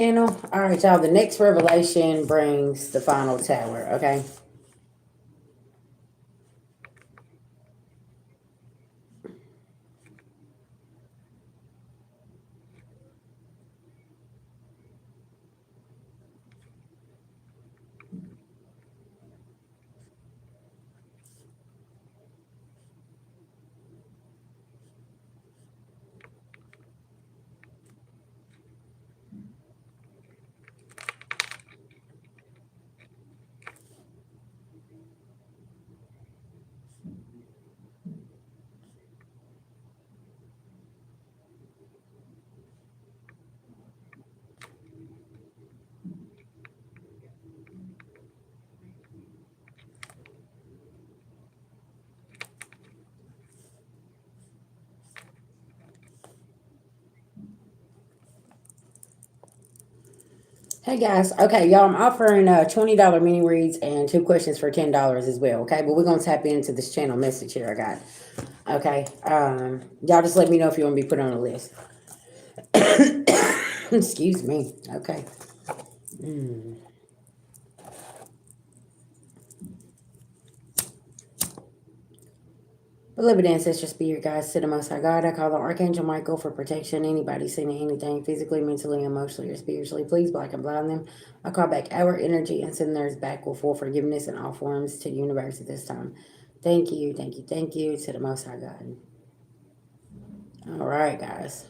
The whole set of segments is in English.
All right, y'all. The next revelation brings the final tower. Okay. Hey guys. Okay, y'all. I'm offering $20 mini reads and two questions for $10 as well. Okay, but we're gonna tap into this channel message here I got. Okay. Y'all just let me know if you want to be put on the list. Excuse me. Okay. Beloved ancestor spirit guys, to the most high God, I call on Archangel Michael for protection. Anybody seeing anything physically, mentally, emotionally, or spiritually, please block and blind them. I call back our energy and send theirs back with full forgiveness in all forms to the universe at this time. Thank you, thank you, thank you to the most high God. All right, guys.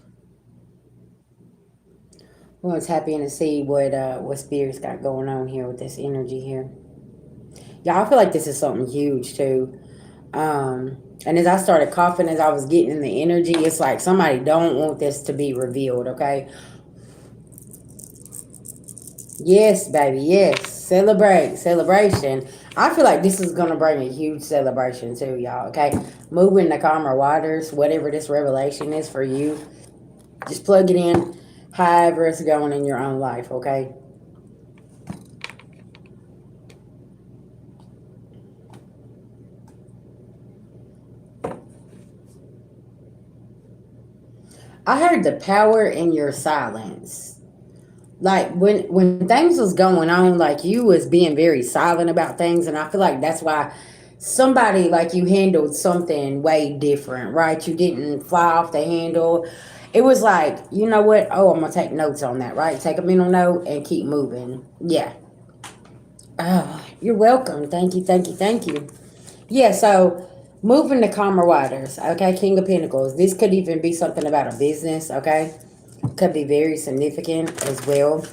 We're gonna tap in and see what spirits got going on here with this energy here. Y'all, I feel like this is something huge too. And as I started coughing, as I was getting in the energy, it's like somebody don't want this to be revealed, okay? Yes, baby, yes. Celebrate, celebration. I feel like this is gonna bring a huge celebration too, y'all, okay? Moving the calmer waters, whatever this revelation is for you, just plug it in however it's going in your own life, okay? I heard the power in your silence. Like when things was going on, like you was being very silent about things, and I feel like that's why somebody like you handled something way different, right? You didn't fly off the handle. It was like, you know what? Oh, I'm gonna take notes on that, right? Take a mental note and keep moving. Yeah. Oh, you're welcome. Thank you, thank you, thank you. Yeah, so moving to calmer waters, okay? King of Pentacles. This could even be something about a business, okay? Could be very significant as well.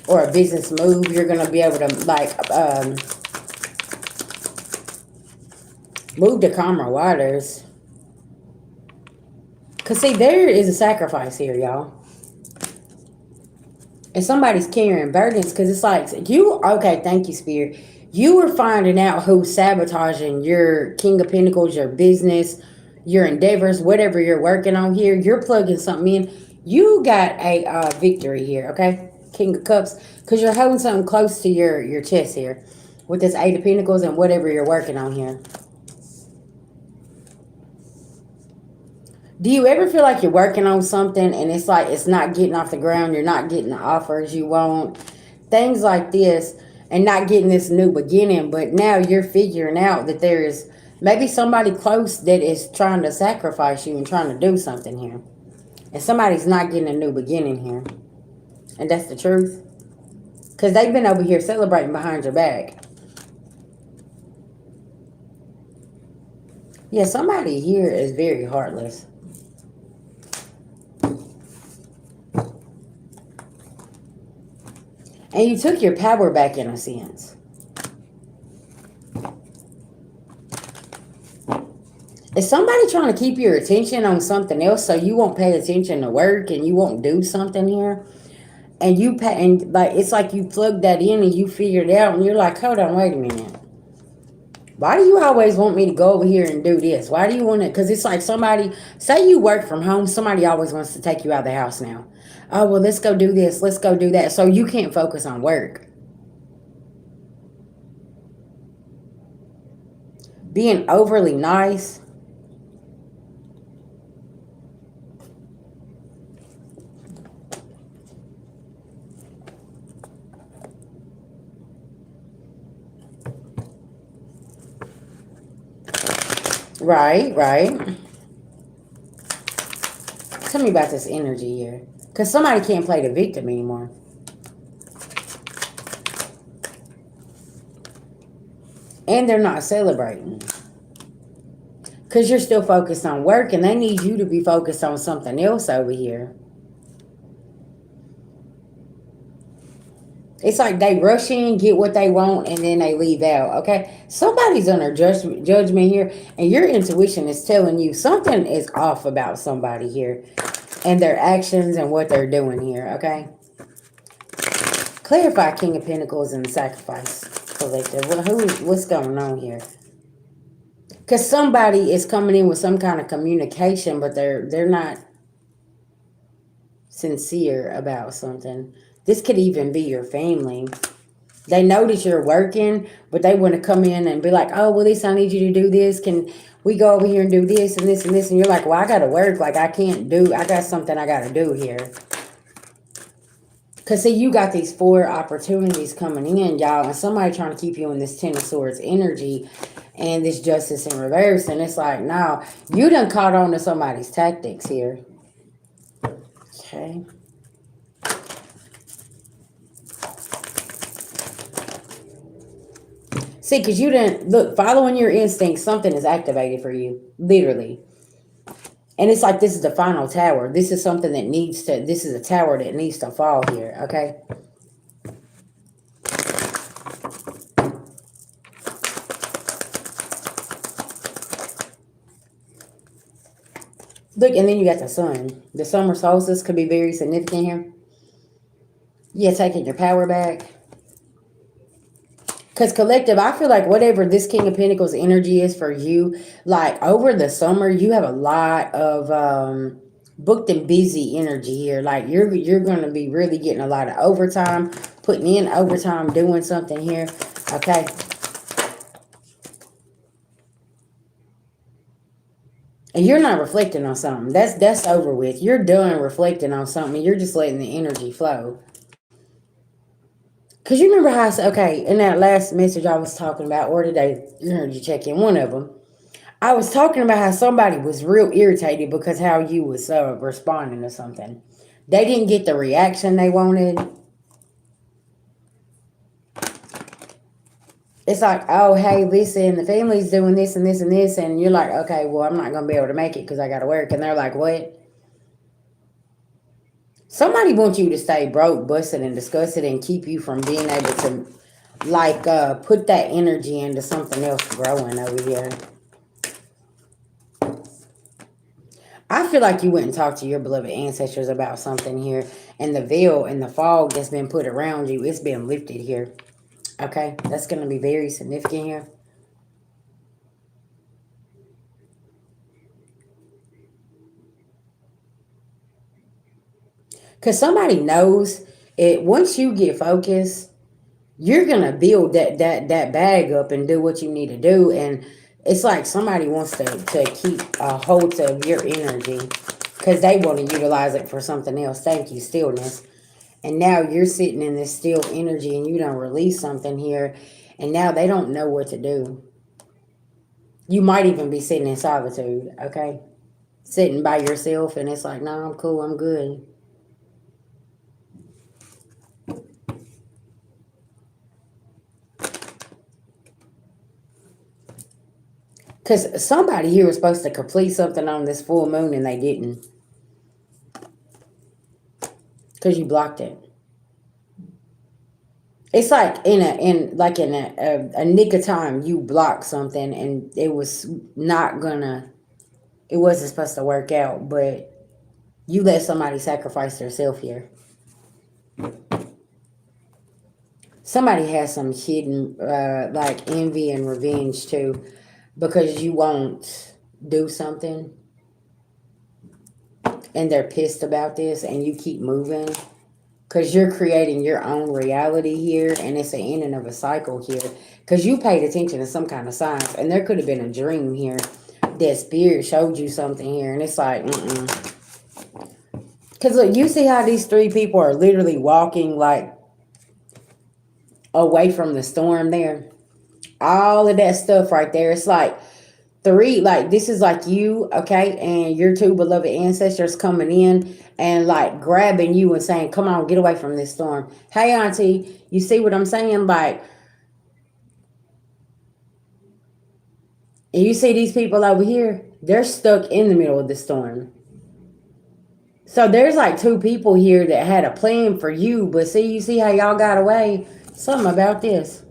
Or a business move. You're going to be able to, like, move to calmer waters. Because, see, there is a sacrifice here, y'all. And somebody's carrying burdens because it's like, you, okay, thank you, Spirit. You were finding out who's sabotaging your King of Pentacles, your business, your endeavors, whatever you're working on here. You're plugging something in. You got a victory here, okay? King of Cups, because you're holding something close to your chest here with this Eight of Pentacles and whatever you're working on here. Do you ever feel like you're working on something and it's like it's not getting off the ground, you're not getting the offers you want, things like this, and not getting this new beginning, but now you're figuring out that there is maybe somebody close that is trying to sacrifice you and trying to do something here. And somebody's not getting a new beginning here. And that's the truth. Because they've been over here celebrating behind your back. Yeah, somebody here is very heartless. And you took your power back in a sense. Is somebody trying to keep your attention on something else so you won't pay attention to work and you won't do something here? And you pay, and like it's like you plugged that in and you figured it out and you're like, hold on, wait a minute. Why do you always want me to go over here and do this? Why do you want to? Because it's like somebody, say you work from home, somebody always wants to take you out of the house now. Oh, well, let's go do this. Let's go do that. So you can't focus on work. Being overly nice. Right, right. Tell me about this energy here. Because somebody can't play the victim anymore. And they're not celebrating. Because you're still focused on work and they need you to be focused on something else over here. It's like they rush in, get what they want, and then they leave out. Okay, somebody's under judgment here, and your intuition is telling you something is off about somebody here, and their actions and what they're doing here. Okay, clarify King of Pentacles and Sacrifice Collective. Well, what's going on here? Because somebody is coming in with some kind of communication, but they're not sincere about something. This could even be your family. They know that you're working, but they want to come in and be like, oh, well, Lisa, I need you to do this. Can we go over here and do this and this and this? And you're like, well, I got to work. Like, I got something I got to do here. Because, see, you got these 4 opportunities coming in, y'all, and somebody trying to keep you in this Ten of Swords energy and this Justice in reverse. And it's like, no, you done caught on to somebody's tactics here. Okay. See, because you didn't look, following your instincts, something is activated for you, literally. And it's like this is the final tower. This is something that needs to, this is a tower that needs to fall here, okay? Look, and then you got the sun. The summer solstice could be very significant here. Yeah, taking your power back. Because collective, I feel like whatever this King of Pentacles energy is for you, like over the summer, you have a lot of booked and busy energy here. Like you're going to be really getting a lot of overtime, putting in overtime, doing something here. Okay. And you're not reflecting on something. That's over with. You're done reflecting on something. You're just letting the energy flow. Because you remember how I said, okay, in that last message I was talking about, or today, energy check-in, one of them, I was talking about how somebody was real irritated because how you was responding to something. They didn't get the reaction they wanted. It's like, oh, hey, listen, the family's doing this and this and this. And you're like, okay, well, I'm not going to be able to make it because I got to work. And they're like, what? Somebody wants you to stay broke, busted, and disgusted and keep you from being able to, like, put that energy into something else growing over here. I feel like you went and talked to your beloved ancestors about something here. And the veil and the fog that's been put around you, it's been lifted here. Okay? That's going to be very significant here. Because somebody knows it. Once you get focused, you're going to build that bag up and do what you need to do. And it's like somebody wants to keep a hold of your energy because they want to utilize it for something else. Thank you, stillness. And now you're sitting in this still energy and you don't release something here. And now they don't know what to do. You might even be sitting in solitude, okay? Sitting by yourself and it's like, no, I'm cool, I'm good. Because somebody here was supposed to complete something on this full moon and they didn't. Because you blocked it. It's like in a nick of time you blocked something and it was not gonna, it wasn't supposed to work out, but you let somebody sacrifice themselves here. Somebody has some hidden like envy and revenge too, because you won't do something and they're pissed about this and you keep moving. Because you're creating your own reality here, and it's the ending of a cycle here. Because you paid attention to some kind of signs, and there could have been a dream here that spirit showed you something here, and it's like, Because look, you see how these 3 people are literally walking like away from the storm there? All of that stuff right there. It's like Three, like this is like you, okay, and your two beloved ancestors coming in and like grabbing you and saying, "Come on, get away from this storm." Hey, Auntie, you see what I'm saying? Like, and you see these people over here, they're stuck in the middle of the storm. So there's like two people here that had a plan for you, but see, you see how y'all got away? Something about this.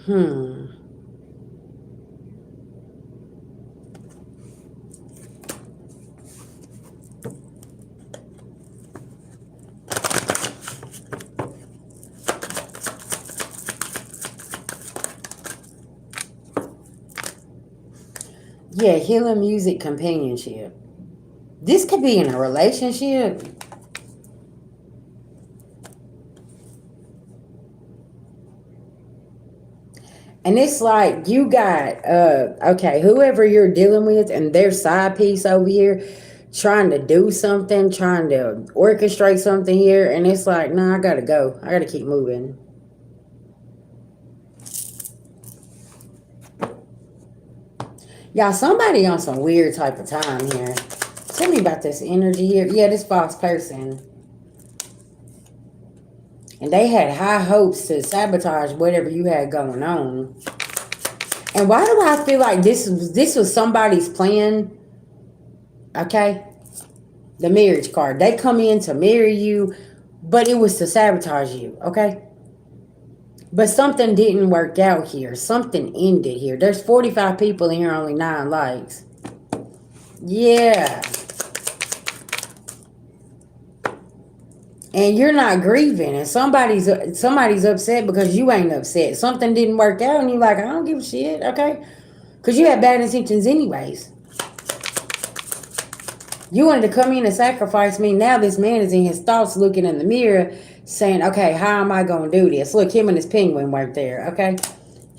Hmm. Yeah, healing music companionship. This could be in a relationship. And it's like you got okay, whoever you're dealing with and their side piece over here trying to do something, trying to orchestrate something here, and it's like, nah, I gotta go. I gotta keep moving. Y'all, somebody on some weird type of time here. Tell me about this energy here. Yeah, this false person. And they had high hopes to sabotage whatever you had going on. And why do I feel like this was somebody's plan? Okay, the marriage card. They come in to marry you, but it was to sabotage you. Okay, but something didn't work out here. Something ended here. There's 45 people in here, only 9 likes. Yeah, and you're not grieving, and somebody's upset because you ain't upset. Something didn't work out, and you're like, I don't give a shit. Okay, because you had bad intentions anyways. You wanted to come in and sacrifice me. Now this man is in his thoughts looking in the mirror saying, okay, how am I going to do this? Look, him and his penguin right there, okay?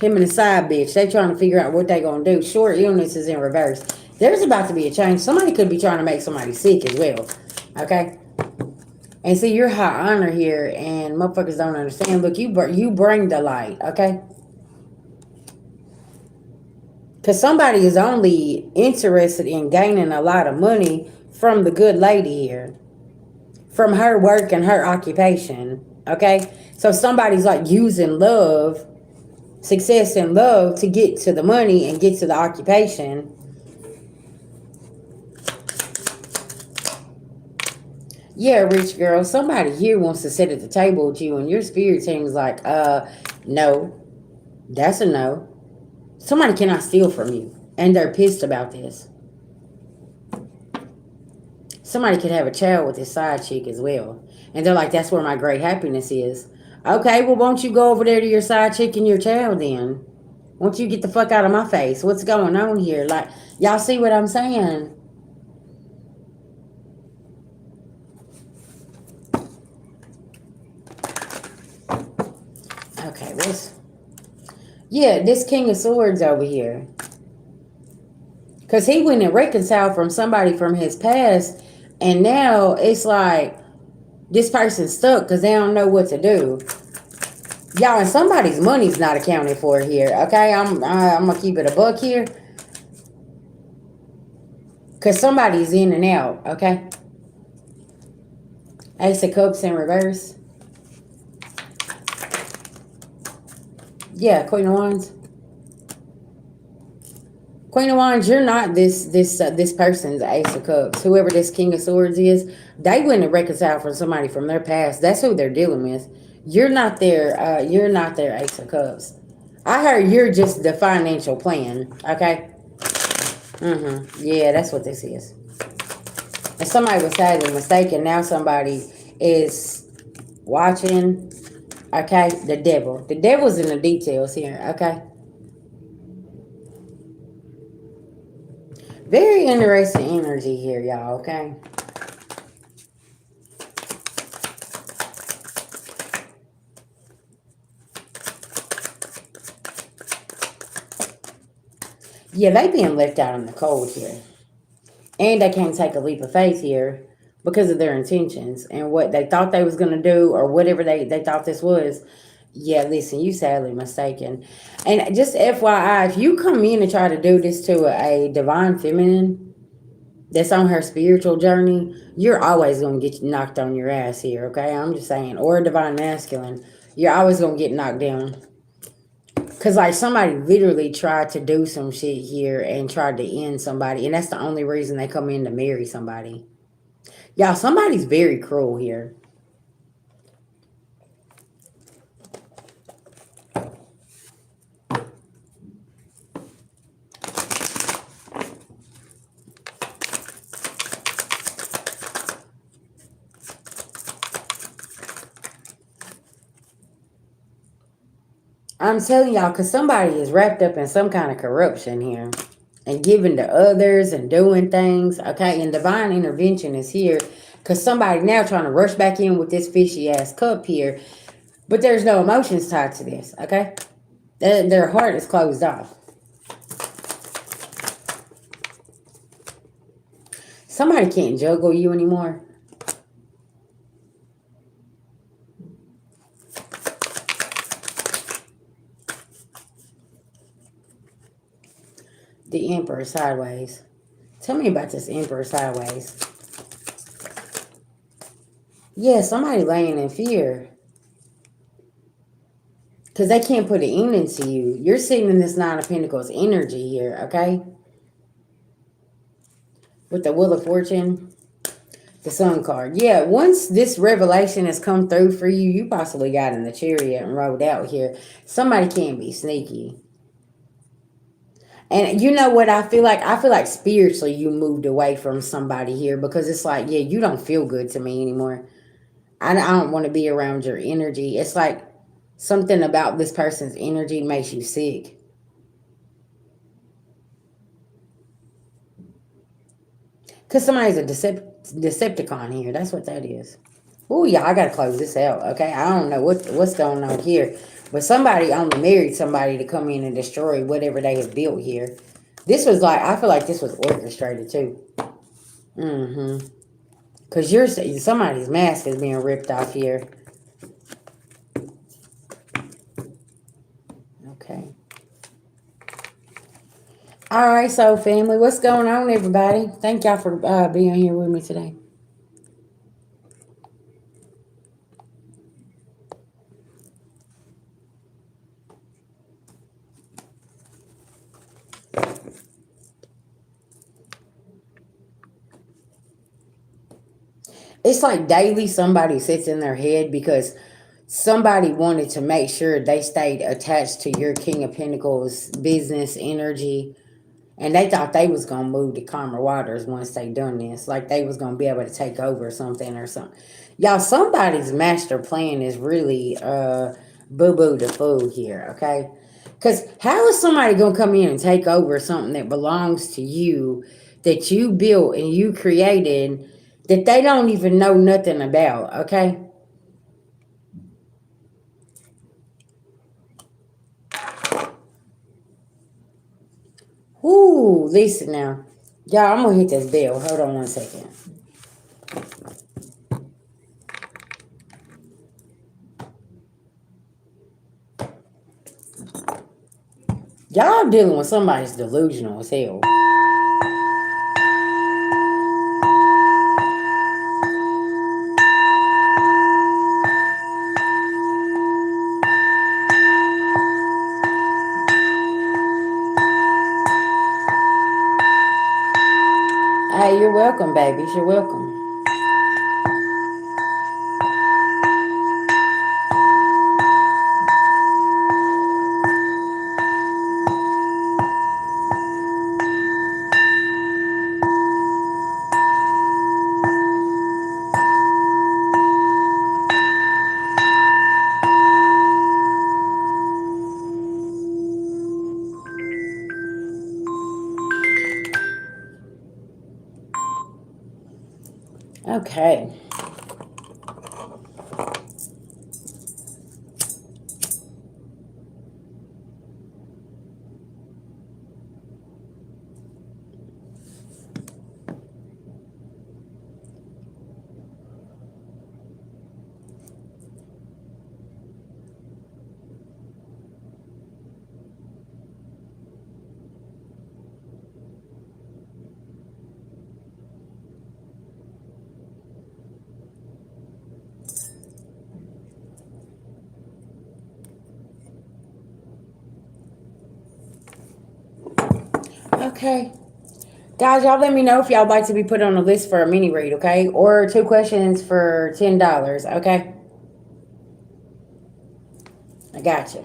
Him and his side bitch. They trying to figure out what they going to do. Short illness is in reverse. There's about to be a change. Somebody could be trying to make somebody sick as well, okay? And see, you're high honor here, and motherfuckers don't understand. Look, you bring the light, okay? Because somebody is only interested in gaining a lot of money from the good lady here, from her work and her occupation. Okay? So somebody's like using love, success and love to get to the money and get to the occupation. Yeah, rich girl, somebody here wants to sit at the table with you and your spirit team is like, no. That's a no. Somebody cannot steal from you. And they're pissed about this. Somebody could have a child with his side chick as well. And they're like, that's where my great happiness is. Okay, well, won't you go over there to your side chick and your child then? Won't you get the fuck out of my face? What's going on here? Like, y'all see what I'm saying? Okay, yeah, this King of Swords over here. Because he went and reconciled from somebody from his past. And now it's like this person's stuck because they don't know what to do. Y'all, and somebody's money's not accounted for here. Okay, I'm gonna keep it a buck here. Because somebody's in and out. Okay. Ace of Cups in reverse. Yeah, Queen of Wands. Queen of Wands, you're not this person's Ace of Cups. Whoever this King of Swords is, they wouldn't reconcile from somebody from their past. That's who they're dealing with. You're not their Ace of Cups. I heard you're just the financial plan. Okay. Yeah, that's what this is. And somebody was sadly mistaken. Now somebody is watching. Okay, the devil. The devil's in the details here. Okay. Very interesting energy here, y'all, okay? Yeah, they being left out in the cold here. And they can't take a leap of faith here because of their intentions and what they thought they was going to do or whatever they thought this was. Yeah, listen, you sadly mistaken. And just FYI, if you come in and try to do this to a divine feminine that's on her spiritual journey, you're always gonna get knocked on your ass here, okay? I'm just saying. Or a divine masculine, you're always gonna get knocked down. Cause like somebody literally tried to do some shit here and tried to end somebody, and that's the only reason they come in to marry somebody. Y'all, somebody's very cruel here. I'm telling y'all, cause somebody is wrapped up in some kind of corruption here. And giving to others and doing things. Okay, and divine intervention is here because somebody now trying to rush back in with this fishy ass cup here, but there's no emotions tied to this. Okay, their heart is closed off. Somebody can't juggle you anymore. The Emperor sideways. Tell me about this Emperor sideways. Yeah, somebody laying in fear because they can't put an end into you. You're sitting in this Nine of Pentacles energy here, okay? With the Wheel of Fortune, the Sun card. Yeah, once this revelation has come through for you, you possibly got in the chariot and rode out here. Somebody can be sneaky. And you know what I feel like? I feel like spiritually you moved away from somebody here because it's like, yeah, you don't feel good to me anymore. I don't want to be around your energy. It's like something about this person's energy makes you sick. Because somebody's a Decepticon here. That's what that is. Oh, yeah, I got to close this out, okay? I don't know what's going on here. But somebody only married somebody to come in and destroy whatever they have built here. This was like, I feel like this was orchestrated too. Mm-hmm. Because somebody's mask is being ripped off here. Okay. All right, so family, what's going on, everybody? Thank y'all for being here with me today. It's like daily somebody sits in their head because somebody wanted to make sure they stayed attached to your King of Pentacles business energy. And they thought they was going to move to calmer waters once they done this. Like they was going to be able to take over something or something. Y'all, somebody's master plan is really boo-boo the fool here, okay? Because how is somebody going to come in and take over something that belongs to you, that you built and you created, that they don't even know nothing about, okay? Ooh, listen now. Y'all, I'm going to hit this bell. Hold on one second. Y'all dealing with somebody's delusional as hell. Hey, you're welcome, babies. You're welcome. Okay. Okay. Guys, y'all let me know if y'all would like to be put on a list for a mini read, okay? Or 2 questions for $10, okay? I got you.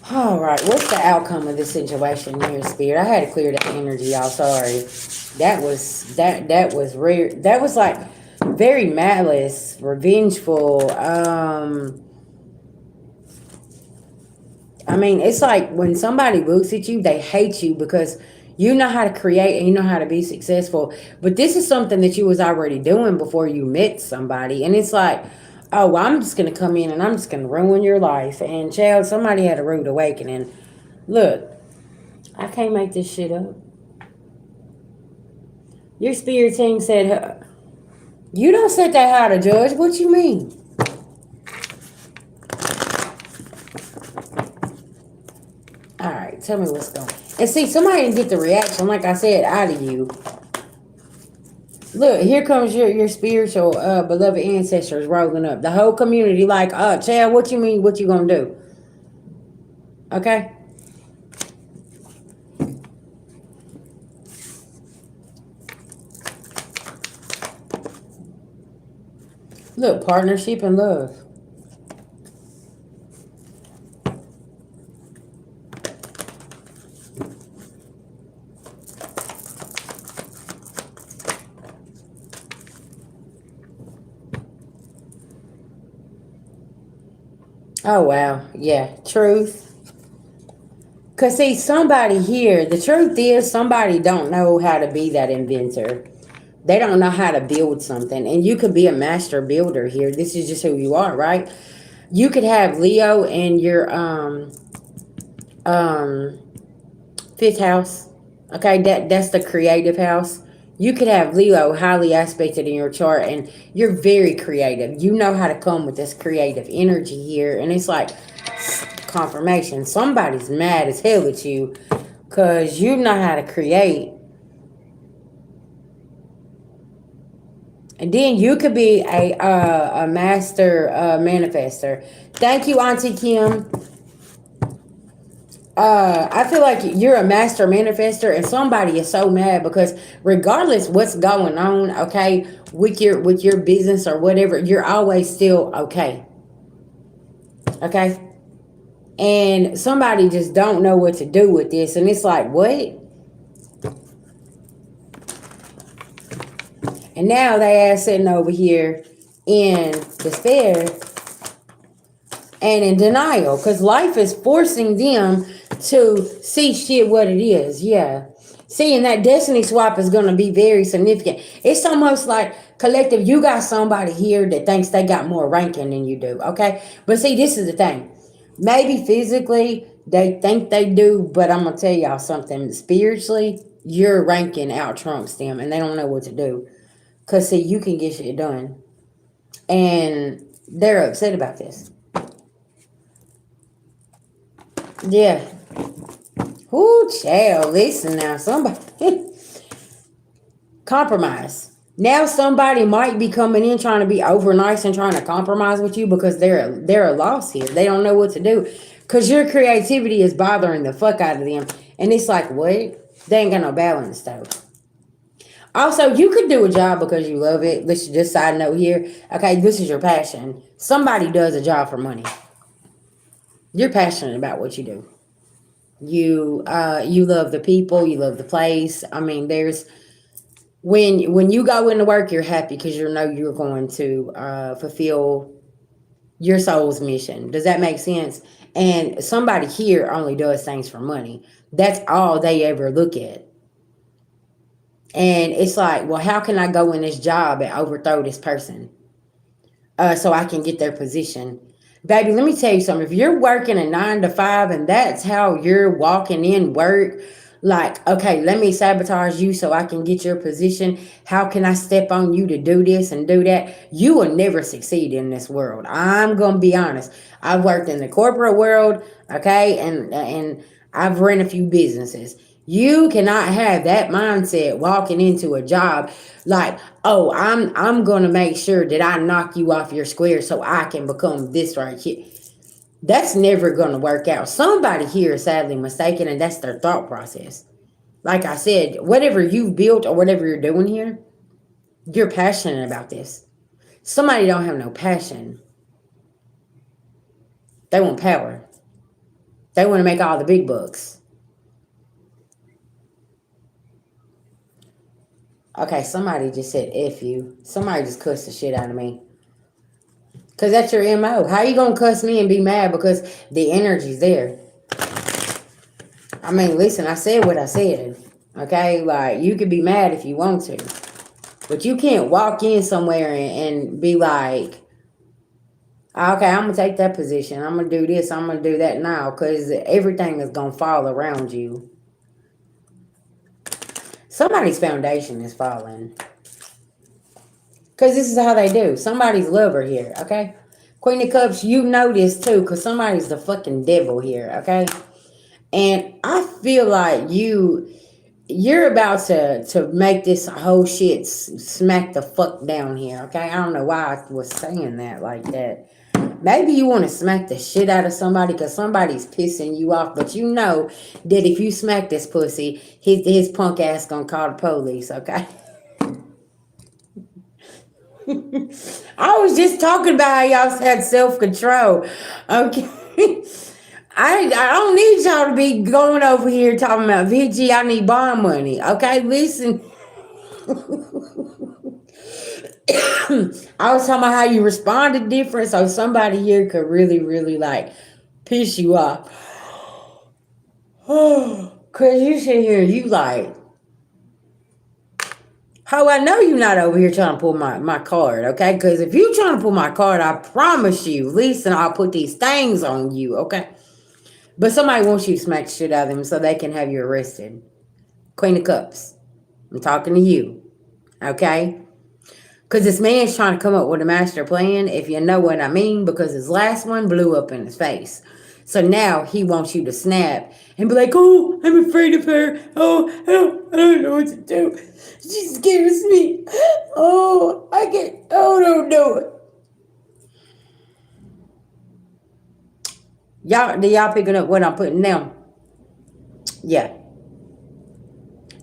All right, what's the outcome of this situation here, Spirit? I had to clear the energy, y'all. Sorry, that was rare. That was like very malice, revengeful. I mean, it's like when somebody looks at you, they hate you because you know how to create and you know how to be successful. But this is something that you was already doing before you met somebody, and it's like, oh, well, I'm just gonna come in and I'm just gonna ruin your life. And child, somebody had a rude awakening. Look, I can't make this shit up. Your spirit team said, you don't set that high to judge. What you mean? All right, tell me what's going on. And see, somebody didn't get the reaction, like I said, out of you. Look, here comes your spiritual beloved ancestors rolling up. The whole community like, Chad, what you mean? What you gonna do? Okay? Look, partnership and love. Oh, wow. Yeah, truth. Because, see, somebody here, the truth is somebody don't know how to be that inventor. They don't know how to build something. And you could be a master builder here. This is just who you are, right? You could have Leo in your um fifth house. Okay, that's the creative house. You could have Leo highly aspected in your chart, and you're very creative. You know how to come with this creative energy here, and it's like confirmation. Somebody's mad as hell at you because you know how to create. And then you could be a master manifester. Thank you, Auntie Kim. I feel like you're a master manifester, and somebody is so mad because regardless what's going on, okay, with your business or whatever, you're always still okay. Okay? And somebody just don't know what to do with this, and it's like, what? And now they ass sitting over here in despair and in denial because life is forcing them to see shit what it is. Yeah. Seeing that destiny swap is going to be very significant. It's almost like collective, you got somebody here that thinks they got more ranking than you do. Okay. But see, this is the thing. Maybe physically they think they do, but I'm going to tell y'all something. Spiritually, your ranking out trumps them and they don't know what to do. Because, see, you can get shit done. And they're upset about this. Yeah. Ooh, child, listen now. Somebody. Compromise. Now somebody might be coming in trying to be over nice and trying to compromise with you because they're a loss here. They don't know what to do. Because your creativity is bothering the fuck out of them. And it's like, what? They ain't got no balance, though. Also, you could do a job because you love it. Let's just side note here. Okay, this is your passion. Somebody does a job for money. You're passionate about what you do. You love the people. You love the place. I mean, there's when you go into work, you're happy because you know you're going to fulfill your soul's mission. Does that make sense? And somebody here only does things for money. That's all they ever look at. And it's like, well, how can I go in this job and overthrow this person so I can get their position? Baby, let me tell you something. If you're working a 9 to 5 and that's how you're walking in work, like, okay, let me sabotage you so I can get your position. How can I step on you to do this and do that? You will never succeed in this world. I'm going to be honest. I've worked in the corporate world, okay, and I've run a few businesses. You cannot have that mindset walking into a job like, oh, I'm gonna make sure that I knock you off your square so I can become this right here. That's never going to work out. Somebody here is sadly mistaken, and that's their thought process. Like I said, whatever you've built or whatever you're doing here, you're passionate about this. Somebody don't have no passion. They want power. They want to make all the big bucks. Okay, somebody just said F you. Somebody just cussed the shit out of me. Because that's your MO. How you going to cuss me and be mad because the energy's there? I mean, listen, I said what I said. Okay? Like, you could be mad if you want to. But you can't walk in somewhere and be like, okay, I'm going to take that position. I'm going to do this. I'm going to do that now. Because everything is going to fall around you. Somebody's foundation is falling. Because this is how they do. Somebody's lover here, okay? Queen of Cups, you know this too. Because somebody's the fucking devil here, okay? And I feel like you're about to make this whole shit smack the fuck down here, okay? I don't know why I was saying that like that. Maybe you want to smack the shit out of somebody because somebody's pissing you off, but you know that if you smack this pussy, his punk ass gonna call the police, okay? I was just talking about how y'all had self-control, okay? I don't need y'all to be going over here talking about VG, I need bond money, okay? Listen. I was talking about how you responded different, so somebody here could really, really like piss you off. Cause you sit here, you like, how I know you're not over here trying to pull my card, okay? Because if you trying to pull my card, I promise you, listen, I'll put these things on you, okay? But somebody wants you to smack the shit out of them so they can have you arrested. Queen of Cups, I'm talking to you, okay? Because this man's trying to come up with a master plan, if you know what I mean, because his last one blew up in his face. So now he wants you to snap and be like, oh, I'm afraid of her. Oh, I don't know what to do. She scares me. Oh, don't do it. Y'all picking up what I'm putting down? Yeah.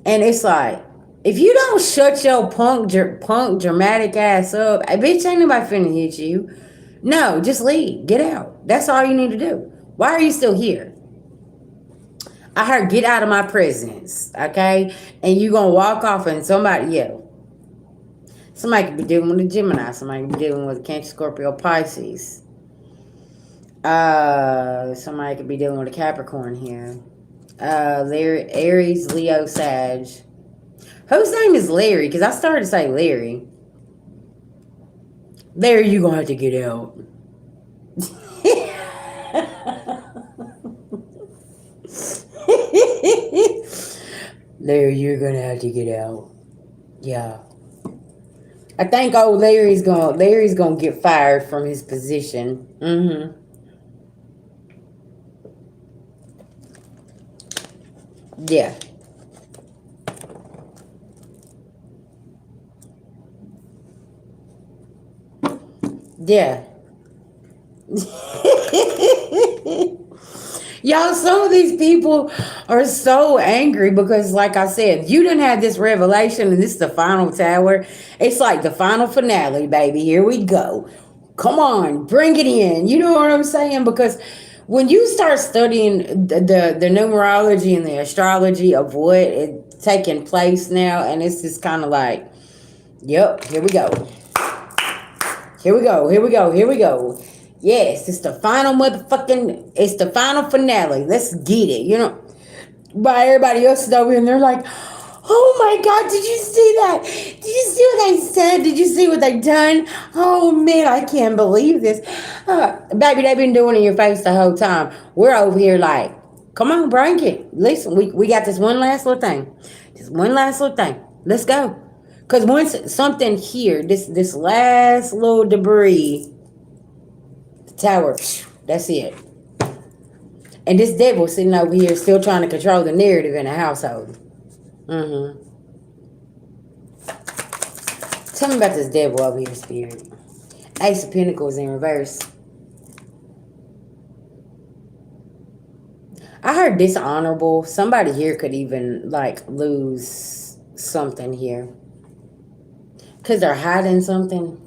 And it's like, if you don't shut your punk dramatic ass up, bitch, ain't nobody finna hit you. No, just leave. Get out. That's all you need to do. Why are you still here? I heard get out of my presence, okay? And you gonna walk off and somebody, yeah. Somebody could be dealing with a Gemini. Somebody could be dealing with a Cancer, Scorpio, Pisces. Somebody could be dealing with a Capricorn here. Larry, Aries, Leo, Sag. Whose name is Larry? Because I started to say Larry. Larry, you gonna have to get out. Larry, you're gonna have to get out. Yeah. I think old Larry's gonna get fired from his position. Mm-hmm. Yeah. Yeah. Y'all, some of these people are so angry because, like I said, you didn't have this revelation and this is the final tower. It's like the final finale, baby. Here we go. Come on, bring it in. You know what I'm saying? Because when you start studying the numerology and the astrology of what is taking place now, and it's just kind of like, yep, here we go. Here we go. Here we go. Here we go. Yes, it's the final motherfucking, it's the final finale. Let's get it. You know, but everybody else is over here and they're like, oh my God, did you see that? Did you see what they said? Did you see what they done? Oh man, I can't believe this. Baby, they've been doing it in your face the whole time. We're over here like, come on, bring it. Listen, we got this one last little thing. Just one last little thing. Let's go. Because once something here, this last little debris, the tower, that's it. And this devil sitting over here still trying to control the narrative in the household. Mm-hmm. Tell me about this devil over here, Spirit. Ace of Pentacles in reverse. I heard dishonorable. Somebody here could even like lose something here because they're hiding something,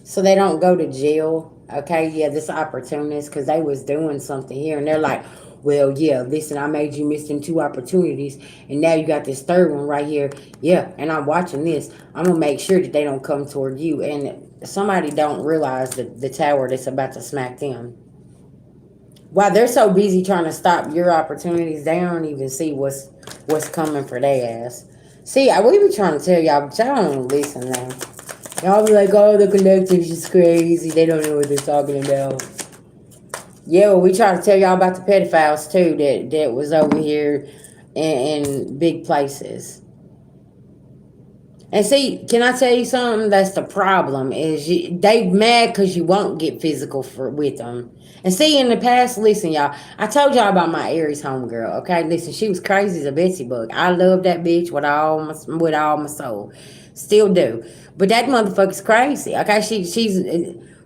so they don't go to jail. Okay, yeah, this opportunist because they was doing something here, and they're like, "Well, yeah, listen, I made you miss them two opportunities, and now you got this third one right here. Yeah, and I'm watching this. I'm gonna make sure that they don't come toward you." And somebody don't realize the tower that's about to smack them. While they're so busy trying to stop your opportunities, they don't even see what's coming for their ass. See, we be trying to tell y'all, but y'all don't listen now. Y'all be like, oh, the collective's just crazy. They don't know what they're talking about. Yeah, well, we try to tell y'all about the pedophiles too that was over here in big places. And see, can I tell you something? That's the problem. Is they mad because you won't get physical with them. And see, in the past, listen, y'all. I told y'all about my Aries homegirl. Okay, listen, she was crazy as a Betsy bug. I love that bitch with all my soul, still do. But that motherfucker's crazy. Okay, she's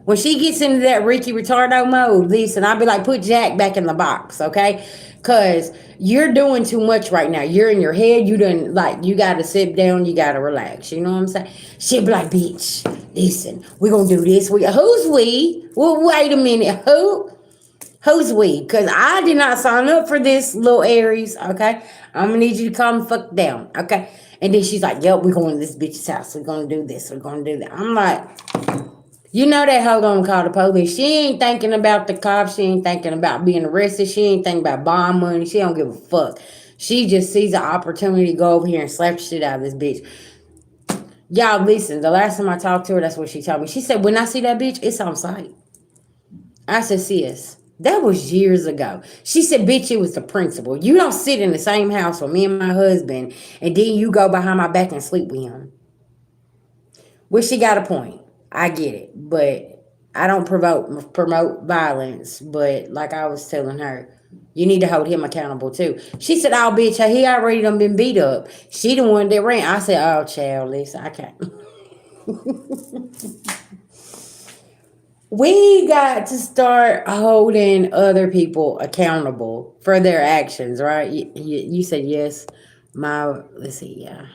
when she gets into that Ricky Ritardo mode. Listen, I'll be like, put Jack back in the box. Okay, because you're doing too much right now. You're in your head. You done like you gotta sit down, you gotta relax. You know what I'm saying? She'll be like, bitch, listen, we're gonna do this. Who's we? Well, wait a minute. Who's we? Because I did not sign up for this, little Aries. Okay. I'm gonna need you to calm the fuck down. Okay. And then she's like, yep, we're going to this bitch's house. We're gonna do this. We're gonna do that. I'm like, you know that hoe gonna call the police. She ain't thinking about the cops. She ain't thinking about being arrested. She ain't thinking about bond money. She don't give a fuck. She just sees an opportunity to go over here and slap the shit out of this bitch. Y'all listen, the last time I talked to her, that's what she told me. She said, when I see that bitch, it's on sight. I said, sis, that was years ago. She said, bitch, it was the principal. You don't sit in the same house with me and my husband, and then you go behind my back and sleep with him. Well, she got a point. I get it, but I don't promote violence. But like I was telling her, you need to hold him accountable too. She said, "Oh, bitch, he already done been beat up. She the one that ran." I said, "Oh, child, listen, I can't." We got to start holding other people accountable for their actions, right? You said yes. Let's see, yeah,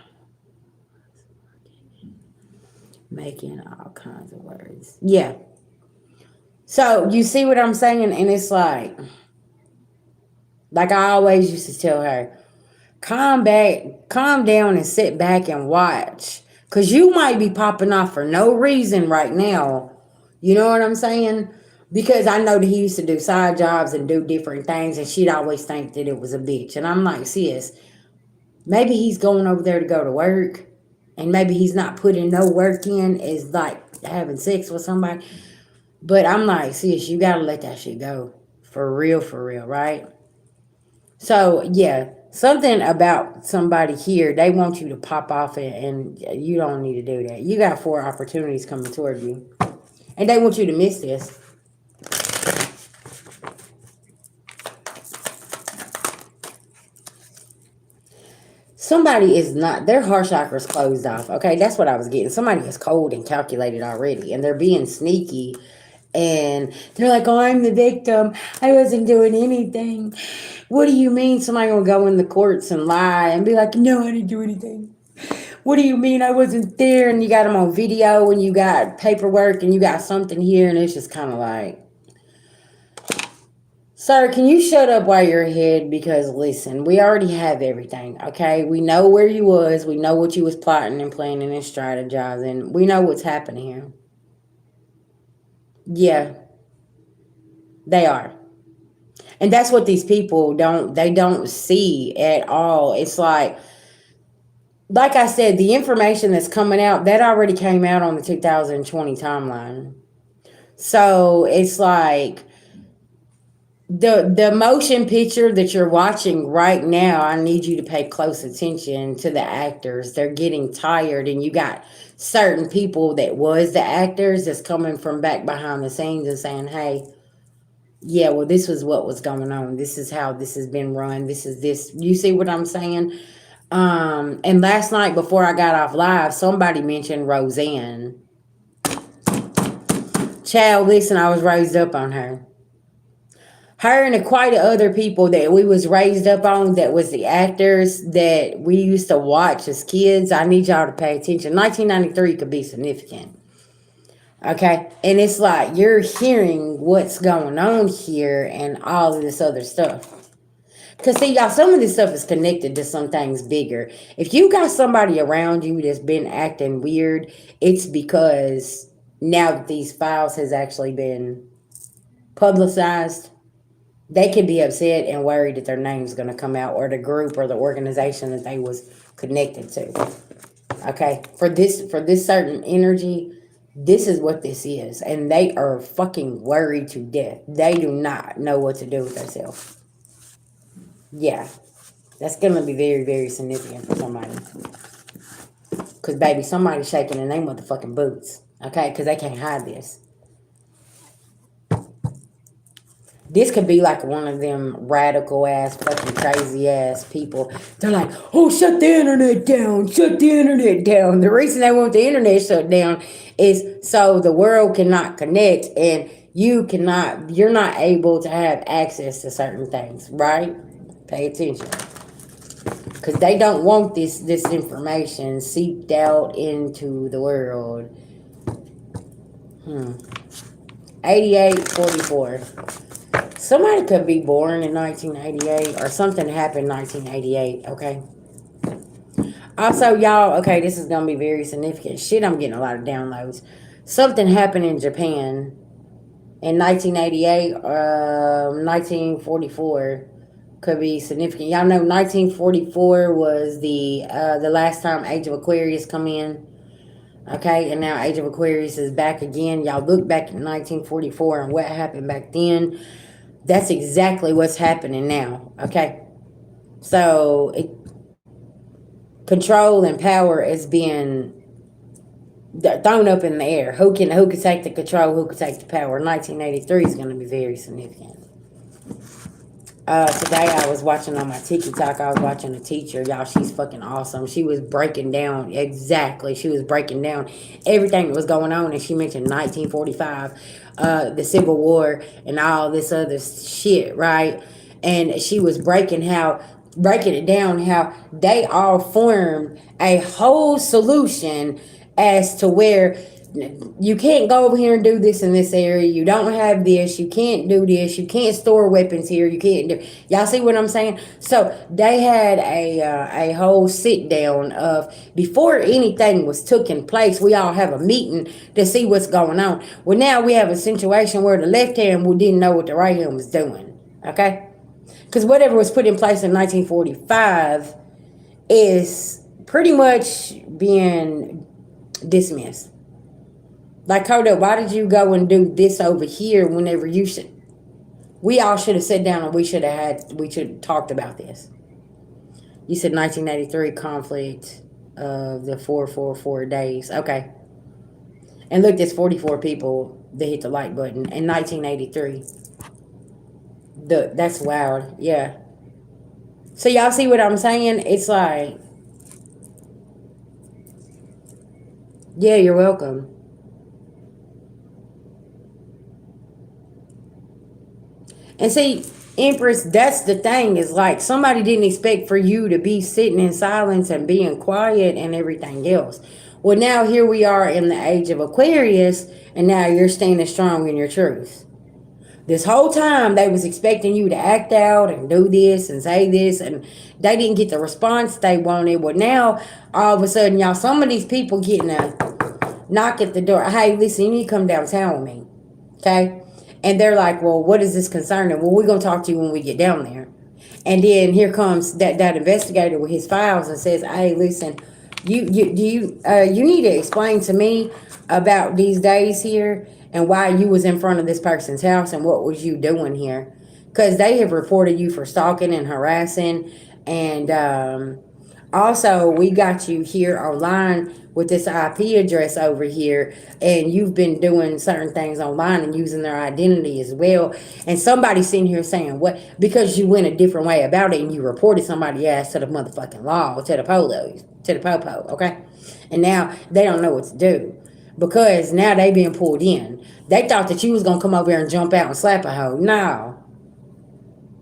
making all kinds of words. Yeah. So you see what I'm saying? And it's like I always used to tell her, calm down and sit back and watch. Cause you might be popping off for no reason right now. You know what I'm saying? Because I know that he used to do side jobs and do different things, and she'd always think that it was a bitch. And I'm like, sis, maybe he's going over there to go to work, and maybe he's not putting no work in as like having sex with somebody. But I'm like, sis, you gotta let that shit go. For real, right? So yeah, something about somebody here, they want you to pop off and you don't need to do that. You got four opportunities coming toward you. And they want you to miss this. Somebody is not, their heart chakra's closed off. Okay, that's what I was getting. Somebody is cold and calculated already, and they're being sneaky. And they're like, oh, I'm the victim. I wasn't doing anything. What do you mean somebody will go in the courts and lie and be like, no, I didn't do anything? What do you mean I wasn't there? And you got them on video and you got paperwork and you got something here, and it's just kind of like, sir, can you shut up while you're ahead? Because listen, we already have everything, okay? We know where you was. We know what you was plotting and planning and strategizing. We know what's happening here. Yeah, they are. And that's what these people don't see at all. It's like I said, the information that's coming out, that already came out on the 2020 timeline. So it's like the motion picture that you're watching right now, I need you to pay close attention to the actors. They're getting tired, and you got certain people that was the actors that's coming from back behind the scenes and saying, hey, yeah, well, this was what was going on. This is how this has been run. This is this. You see what I'm saying? And last night before I got off live, somebody mentioned Roseanne. Child, listen, I was raised up on her. Her and quite a other people that we was raised up on, that was the actors that we used to watch as kids. I need y'all to pay attention. 1993 could be significant. Okay. And it's like you're hearing what's going on here and all of this other stuff. Because, see, y'all, some of this stuff is connected to some things bigger. If you got somebody around you that's been acting weird, it's because now that these files has actually been publicized, they could be upset and worried that their name's going to come out, or the group or the organization that they was connected to. Okay, for this certain energy, this is what this is, and they are fucking worried to death. They do not know what to do with themselves. Yeah, that's gonna be very, very significant for somebody. Cause baby, somebody's shaking in their motherfucking boots. Okay, cause they can't hide this. This could be like one of them radical ass, fucking crazy ass people. They're like, oh, shut the internet down, shut the internet down. The reason they want the internet shut down is so the world cannot connect and you're not able to have access to certain things, right? Pay attention. Because they don't want this information seeped out into the world. 8844. Somebody could be born in 1988 or something happened in 1988, okay? Also, y'all, okay, this is going to be very significant. Shit, I'm getting a lot of downloads. Something happened in Japan in 1988, 1944 could be significant. Y'all know 1944 was the last time Age of Aquarius come in. Okay, and now Age of Aquarius is back again. Y'all look back at 1944 and what happened back then. That's exactly what's happening now. Okay, so control and power is being thrown up in the air. Who can take the control? Who can take the power? 1983 is going to be very significant. Today I was watching on my TikTok. I was watching a teacher. Y'all, she's fucking awesome. She was breaking down exactly. She was breaking down everything that was going on, and she mentioned 1945, the Civil War, and all this other shit, right? And she was breaking it down how they all formed a whole solution as to where you can't go over here and do this in this area. You don't have this. You can't do this. You can't store weapons here. You can't do. Y'all see what I'm saying? So they had a whole sit down of before anything was taking place. We all have a meeting to see what's going on. Well, now we have a situation where the left hand didn't know what the right hand was doing. Okay, because whatever was put in place in 1945 is pretty much being dismissed. Like, Kodo, why did you go and do this over here whenever you should? We all should have sat down and we should have talked about this. You said 1983 conflict of the 444 days. Okay. And look, there's 44 people that hit the like button in 1983. That's wild. Yeah. So y'all see what I'm saying? It's like, yeah, you're welcome. And see, Empress, that's the thing, is like somebody didn't expect for you to be sitting in silence and being quiet and everything else. Well, now here we are in the age of Aquarius, and now you're standing strong in your truth. This whole time they was expecting you to act out and do this and say this, and they didn't get the response they wanted. Well, now all of a sudden, y'all, some of these people getting a knock at the door. Hey, listen, you need to come downtown with me. Okay? And they're like, well, what is this concerning? Well, we're going to talk to you when we get down there. And then here comes that investigator with his files and says, hey, listen, you need to explain to me about these days here and why you was in front of this person's house and what was you doing here. Because they have reported you for stalking and harassing. And also, we got you here online with this IP address over here, and you've been doing certain things online and using their identity as well. And somebody's sitting here saying, what? Because you went a different way about it and you reported somebody ass to the motherfucking law, to the popo, okay? And now they don't know what to do because now they being pulled in. They thought that you was going to come over here and jump out and slap a hoe. No.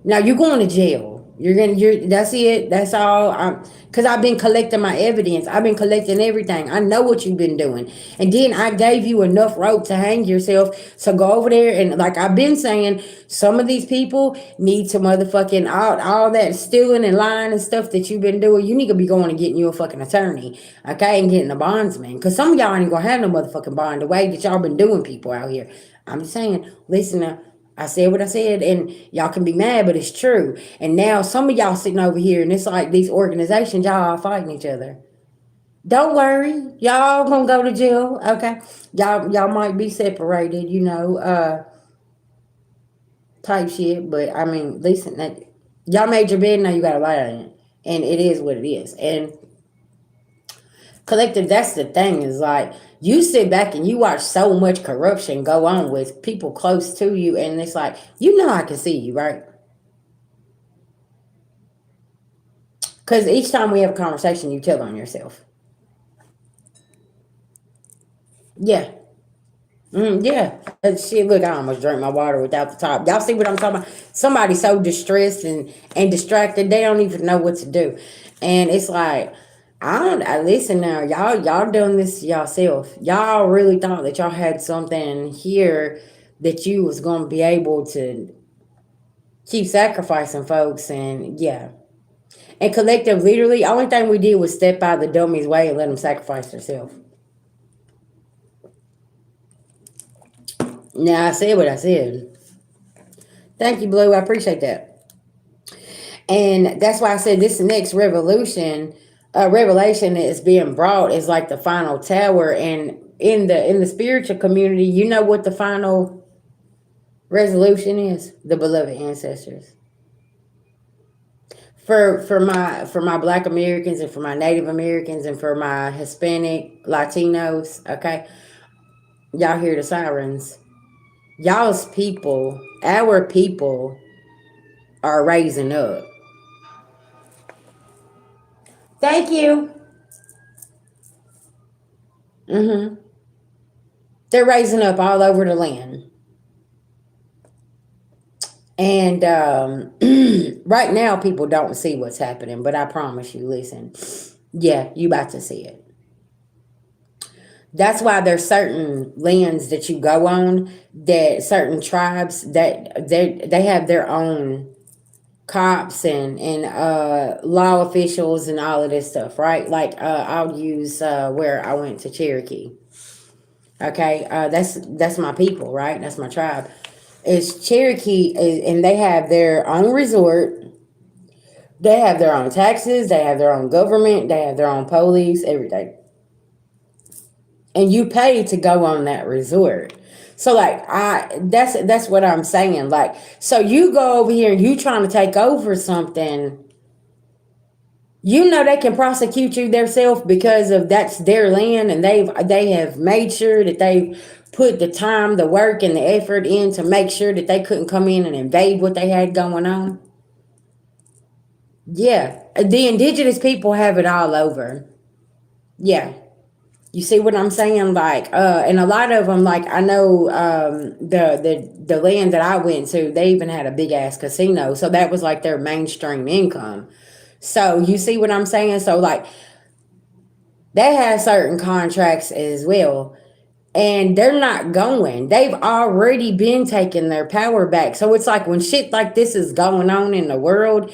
Now you're going to jail. You're that's it. That's all. Cause I've been collecting my evidence. I've been collecting everything. I know what you've been doing. And then I gave you enough rope to hang yourself. So go over there and like I've been saying, some of these people need to motherfucking all that stealing and lying and stuff that you've been doing. You need to be going and getting you a fucking attorney, okay, and getting a bondsman. Cause some of y'all ain't gonna have no motherfucking bond the way that y'all been doing people out here. I'm just saying, listen now. I said what I said, and y'all can be mad, but it's true. And now some of y'all sitting over here, and it's like these organizations, y'all are fighting each other. Don't worry, y'all gonna go to jail, okay? Y'all might be separated, type shit. But I mean, listen, y'all made your bed, now you gotta lie in it, and it is what it is. And collective, that's the thing is like you sit back and you watch so much corruption go on with people close to you, and it's like I can see you, right? Because each time we have a conversation, you tell on yourself. Yeah. Yeah. Shit, look, I almost drank my water without the top. Y'all see what I'm talking about? Somebody so distressed and distracted, they don't even know what to do. And it's like, I listen now, y'all doing this to yourself. Y'all really thought that y'all had something here that you was gonna be able to keep sacrificing folks, and yeah. And collective, literally, only thing we did was step out of the dummy's way and let them sacrifice themselves. Now I said what I said. Thank you, Blue. I appreciate that. And that's why I said this next revelation that is being brought is like the final tower. And in the spiritual community, you know what the final resolution is? The beloved ancestors. For my Black Americans and for my Native Americans and for my Hispanic Latinos, okay, y'all hear the sirens. Y'all's people, our people, are raising up. Thank you. Mm-hmm. They're raising up all over the land. And right now, people don't see what's happening, but I promise you, listen, yeah, you about to see it. That's why there's certain lands that you go on, that certain tribes that they have their own cops and law officials and all of this stuff, right? Like I'll use where I went to Cherokee. Okay, that's my people, right? That's my tribe. It's Cherokee, and they have their own resort. They have their own taxes. They have their own government. They have their own police. Everything, and you pay to go on that resort. So like that's what I'm saying. Like, so you go over here and you trying to take over something, they can prosecute you themselves because of that's their land, and they have made sure that they've put the time, the work, and the effort in to make sure that they couldn't come in and invade what they had going on. Yeah, the indigenous people have it all over. Yeah, you see what I'm saying? Like, and a lot of them, like I know, the land that I went to, they even had a big ass casino, so that was like their mainstream income. So you see what I'm saying? So like they have certain contracts as well, and they're not going. They've already been taking their power back. So it's like when shit like this is going on in the world,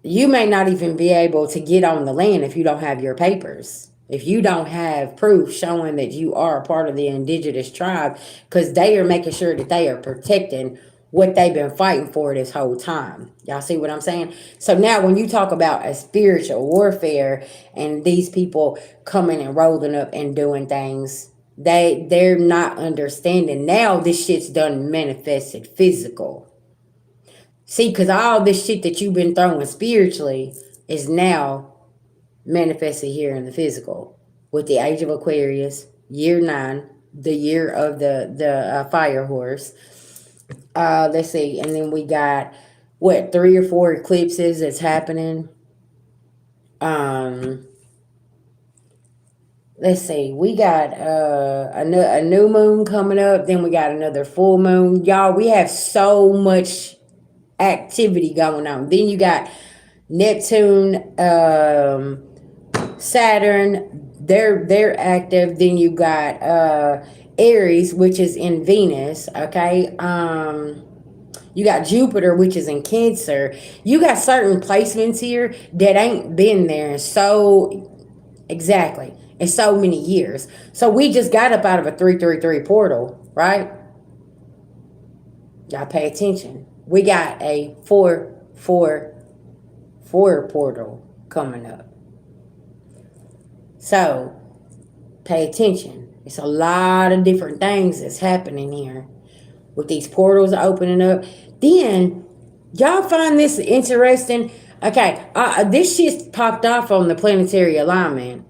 you may not even be able to get on the land if you don't have your papers. If you don't have proof showing that you are a part of the indigenous tribe, because they are making sure that they are protecting what they've been fighting for this whole time. Y'all see what I'm saying? So now when you talk about a spiritual warfare and these people coming and rolling up and doing things, they're not understanding. Now this shit's done manifested physical. See, because all this shit that you've been throwing spiritually is now manifested here in the physical with the age of Aquarius, year 9, the year of the fire horse. Let's see, and then we got what 3 or 4 eclipses that's happening. Um, let's see, we got a new moon coming up, then we got another full moon. Y'all, we have so much activity going on. Then you got Neptune, Saturn, they're active. Then you got Aries, which is in Venus, okay? You got Jupiter, which is in Cancer. You got certain placements here that ain't been there so exactly in so many years. So we just got up out of a 333 portal, right? Y'all pay attention. We got a 444 portal coming up. So pay attention. It's a lot of different things that's happening here with these portals opening up. Then y'all find this interesting. Okay, this shit popped off on the planetary alignment.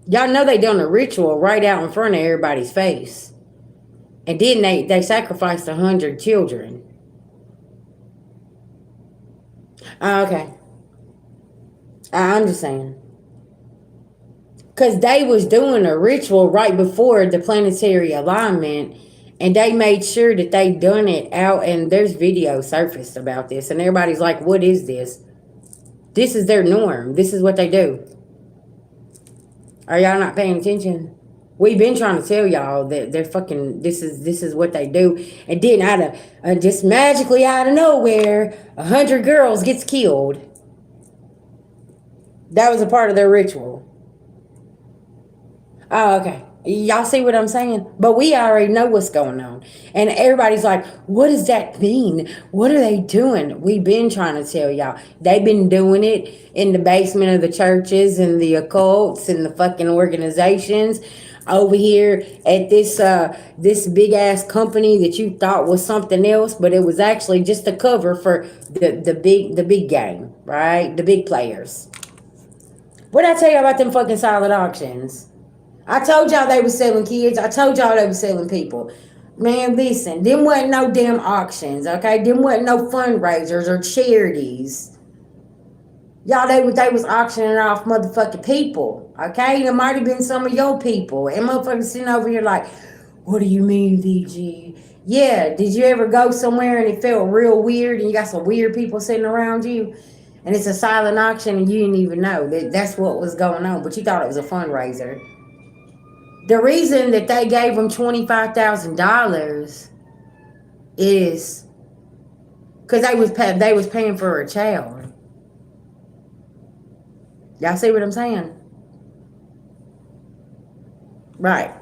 Y'all know they done a ritual right out in front of everybody's face. And then they sacrificed 100 children. Okay. I understand. Because they was doing a ritual right before the planetary alignment, and they made sure that they done it out, and there's video surfaced about this, and everybody's like, what is this? This is their norm. This is what they do. Are y'all not paying attention? We've been trying to tell y'all that they're fucking. This is what they do, and then out of just magically out of nowhere, 100 girls gets killed. That was a part of their ritual. Oh, okay. Y'all see what I'm saying? But we already know what's going on. And everybody's like, what does that mean? What are they doing? We've been trying to tell y'all. They've been doing it in the basement of the churches and the occults and the fucking organizations over here at this big ass company that you thought was something else, but it was actually just a cover for the big game, right? The big players. What did I tell you about them fucking silent auctions? I told y'all they was selling kids. I told y'all they was selling people. Man, listen, them wasn't no damn auctions, okay? Them wasn't no fundraisers or charities. Y'all, they was auctioning off motherfucking people, okay? There might have been some of your people. And motherfuckers sitting over here like, what do you mean, VG? Yeah, did you ever go somewhere and it felt real weird and you got some weird people sitting around you? And it's a silent auction and you didn't even know that's what was going on, but you thought it was a fundraiser. The reason that they gave them $25,000 is because they was paying for a child. Y'all see what I'm saying? Right.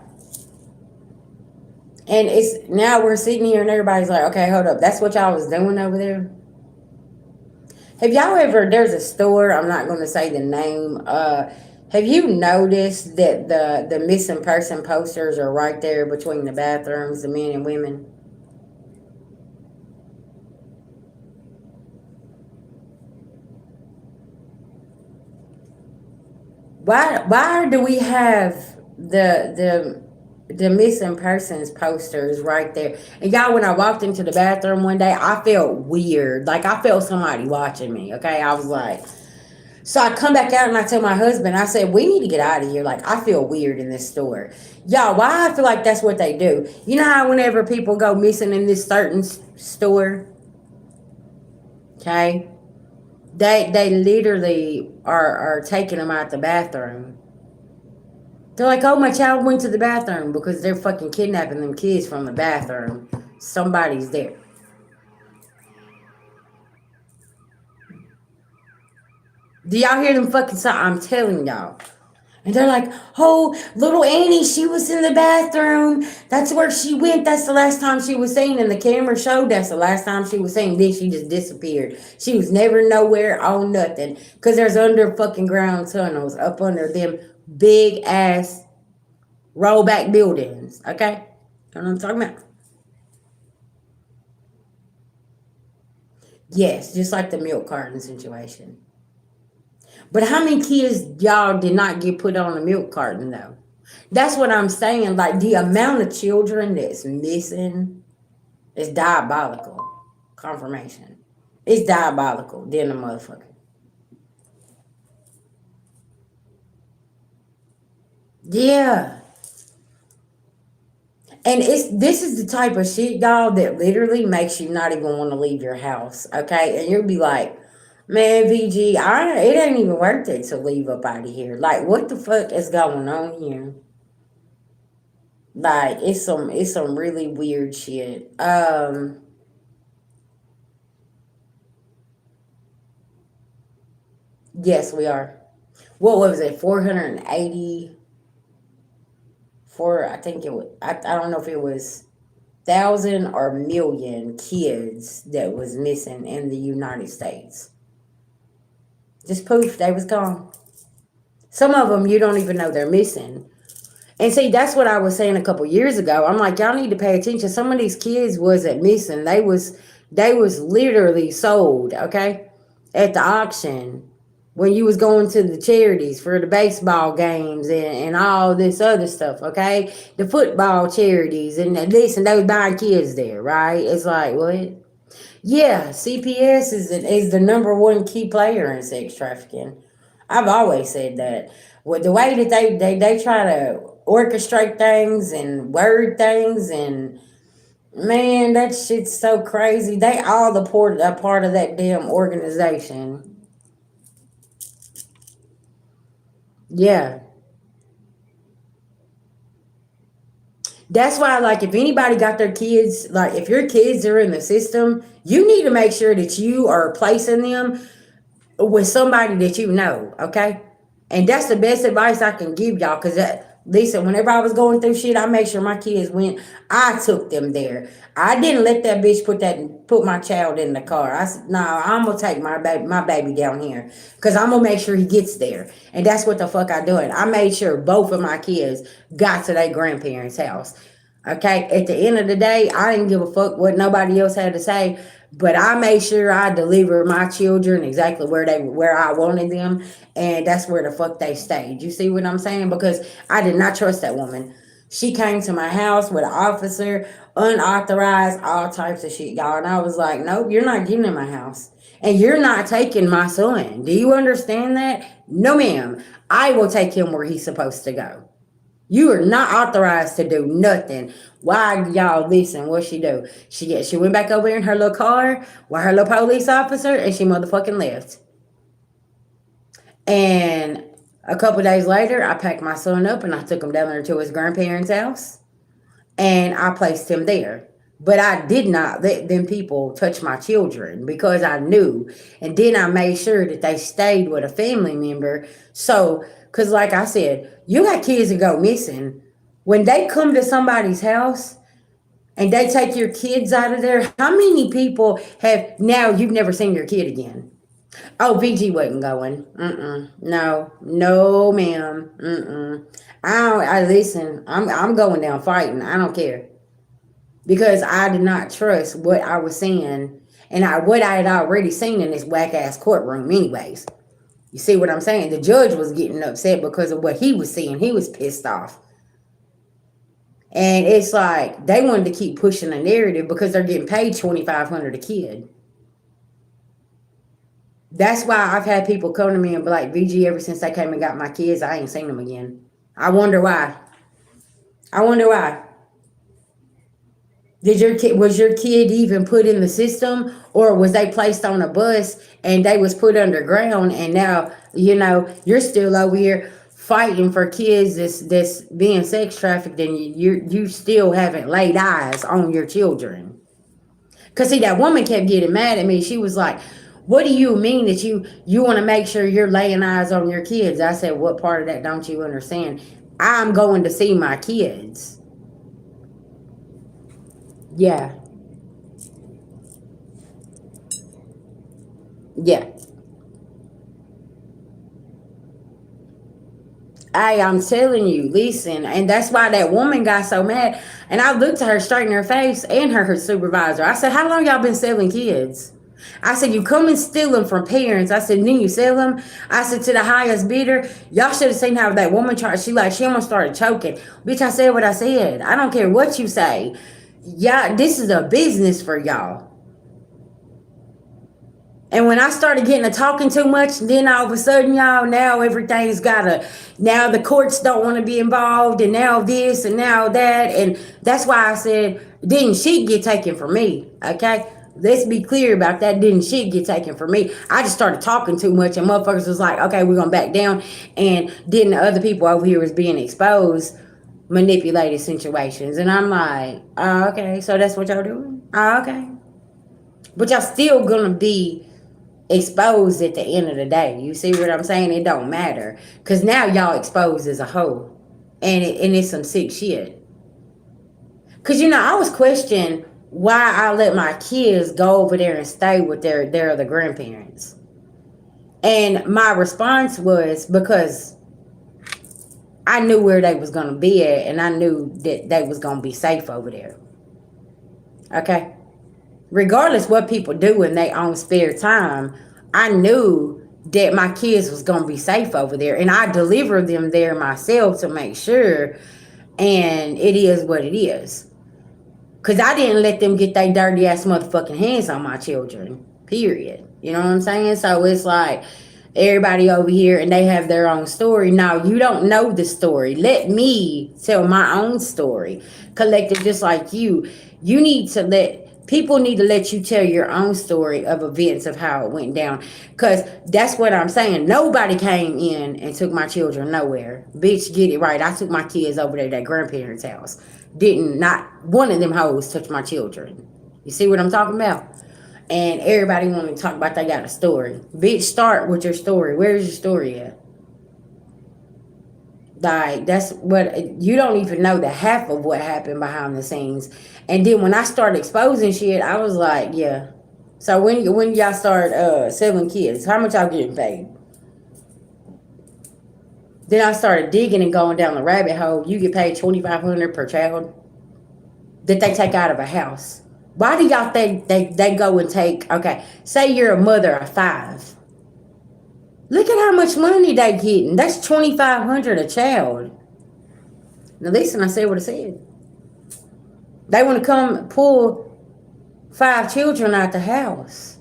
And it's now we're sitting here and everybody's like, okay, hold up. That's what y'all was doing over there? Have y'all ever, there's a store, I'm not going to say the name, have you noticed that the missing person posters are right there between the bathrooms, the men and women? Why do we have the missing persons posters right there? And y'all, when I walked into the bathroom one day, I felt weird. Like I felt somebody watching me. Okay, I was like, so I come back out and I tell my husband, I said, we need to get out of here. Like I feel weird in this store. Y'all, why I feel like that's what they do. You know how whenever people go missing in this certain store, okay, they literally are taking them out the bathroom. They're like, oh, my child went to the bathroom because they're fucking kidnapping them kids from the bathroom. Somebody's there. Do y'all hear them fucking sound? I'm telling y'all. And they're like, oh, little Annie, she was in the bathroom. That's where she went. That's the last time she was seen. And the camera showed that's the last time she was seen. Then she just disappeared. She was never nowhere on nothing. Because there's under fucking ground tunnels up under them big ass rollback buildings. Okay? You know what I'm talking about? Yes, just like the milk carton situation. But how many kids y'all did not get put on a milk carton though? That's what I'm saying. Like the amount of children that's missing is diabolical. Confirmation. It's diabolical. Then the motherfucker. Yeah. And this is the type of shit, y'all, that literally makes you not even want to leave your house. Okay. And you'll be like, man, VG, it ain't even worth it to leave up out of here. Like, what the fuck is going on here? Like, it's some really weird shit. Yes, we are. What was it? 480 for, I think it was, I don't know if it was thousand or million kids that was missing in the United States. Just poof, they was gone. Some of them you don't even know they're missing. And see, that's what I was saying a couple years ago. I'm like, y'all need to pay attention. Some of these kids wasn't missing. They was literally sold, okay, at the auction when you was going to the charities for the baseball games and all this other stuff, okay? The football charities and this, and they was buying kids there, right? It's like, what? Yeah, CPS is the number one key player in sex trafficking. I've always said that. With the way that they try to orchestrate things and word things, and man, that shit's so crazy. They all a part of that damn organization. Yeah. That's why, like, if anybody got their kids, like, if your kids are in the system, you need to make sure that you are placing them with somebody that you know, okay? And that's the best advice I can give y'all. Cause Lisa, whenever I was going through shit, I made sure my kids went. I took them there. I didn't let that bitch put my child in the car. I said, no, I'm gonna take my baby down here, cause I'm gonna make sure he gets there. And that's what the fuck I doing. I made sure both of my kids got to their grandparents' house. Okay, at the end of the day, I didn't give a fuck what nobody else had to say, but I made sure I delivered my children exactly where I wanted them, and that's where the fuck they stayed. You see what I'm saying? Because I did not trust that woman. She came to my house with an officer, unauthorized, all types of shit, y'all. And I was like, nope, you're not getting in my house. And you're not taking my son. Do you understand that? No, ma'am. I will take him where he's supposed to go. You are not authorized to do nothing. Why, y'all, listen, what she do? She went back over in her little car with her little police officer, and she motherfucking left. And a couple days later, I packed my son up and I took him down there to his grandparents' house, and I placed him there. But I did not let them people touch my children because I knew. And then I made sure that they stayed with a family member. So, because like I said, you got kids that go missing. When they come to somebody's house and they take your kids out of there, how many people have now you've never seen your kid again? Oh, VG wasn't going. Mm-mm. No, no, ma'am. Mm-mm. I listen. I'm going down fighting. I don't care because I did not trust what I was seeing and what I had already seen in this whack ass courtroom. Anyways, you see what I'm saying? The judge was getting upset because of what he was seeing. He was pissed off, and it's like they wanted to keep pushing the narrative because they're getting paid $2,500 a kid. That's why I've had people come to me and be like, VG, ever since they came and got my kids, I ain't seen them again. I wonder why. I wonder why. Was your kid even put in the system, or was they placed on a bus and they was put underground, and now you're still over here fighting for kids that's being sex trafficked, and you still haven't laid eyes on your children. Cause see, that woman kept getting mad at me. She was like, what do you mean that you want to make sure you're laying eyes on your kids? I said, what part of that don't you understand? I'm going to see my kids. Yeah. Yeah. I'm telling you, listen, and that's why that woman got so mad. And I looked at her straight in her face and her supervisor. I said, how long y'all been selling kids? I said, you come and steal them from parents. I said, then you sell them. I said, to the highest bidder. Y'all should have seen how that woman tried. She almost started choking. Bitch, I said what I said. I don't care what you say. Yeah, this is a business for y'all. And when I started getting to talking too much, then all of a sudden, y'all, now everything's gotta, now the courts don't want to be involved, and now this, and now that. And that's why I said, didn't shit get taken from me? Okay? Let's be clear about that. Didn't shit get taken from me? I just started talking too much, and motherfuckers was like, okay, we're gonna back down. And then the other people over here was being exposed, manipulated situations. And I'm like, oh, okay, so that's what y'all doing? Oh, okay. But y'all still gonna be exposed at the end of the day. You see what I'm saying? It don't matter. Cause now y'all exposed as a whole. And it's some sick shit. Cause I always question why I let my kids go over there and stay with their other grandparents. And my response was because I knew where they was gonna be at, and I knew that they was gonna be safe over there. Okay? Regardless what people do in their own spare time, I knew that my kids was gonna be safe over there, and I delivered them there myself to make sure. And it is what it is, cause I didn't let them get their dirty ass motherfucking hands on my children. Period. You know what I'm saying? So it's like everybody over here and they have their own story. Now you don't know the story. Let me tell my own story. Collective, just like you need to let people need to let you tell your own story of events of how it went down. Cause that's what I'm saying. Nobody came in and took my children nowhere. Bitch, get it right. I took my kids over there to their grandparents' house. Didn't not one of them hoes touch my children. You see what I'm talking about? And everybody want to talk about they got a story. Bitch, start with your story. Where's your story at? Like, that's what you don't even know the half of what happened behind the scenes. And then when I started exposing shit, I was like, yeah. So when y'all start selling kids, how much y'all getting paid? Then I started digging and going down the rabbit hole. You get paid $2,500 per child that they take out of a house. Why do y'all think they go and take, okay, say you're a mother of 5. Look at how much money they getting. That's $2,500 a child. Now listen, I said what I said. They want to come pull 5 children out the house.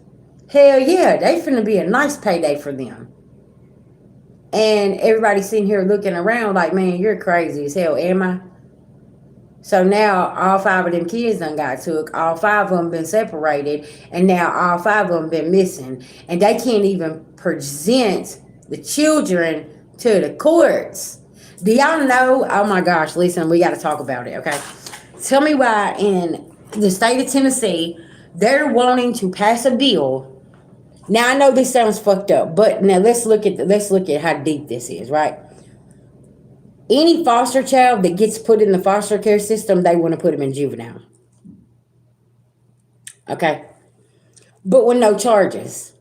Hell yeah, they finna be a nice payday for them. And everybody sitting here looking around like, man, you're crazy as hell, am I? So now all 5 of them kids done got took. All 5 of them been separated. And now all 5 of them been missing. And they can't even present the children to the courts. Do y'all know? Oh my gosh, listen, we got to talk about it, okay? Tell me why in the state of Tennessee, they're wanting to pass a bill. Now I know this sounds fucked up, but now let's look at how deep this is, right? Any foster child that gets put in the foster care system, they want to put them in juvenile. Okay? But with no charges.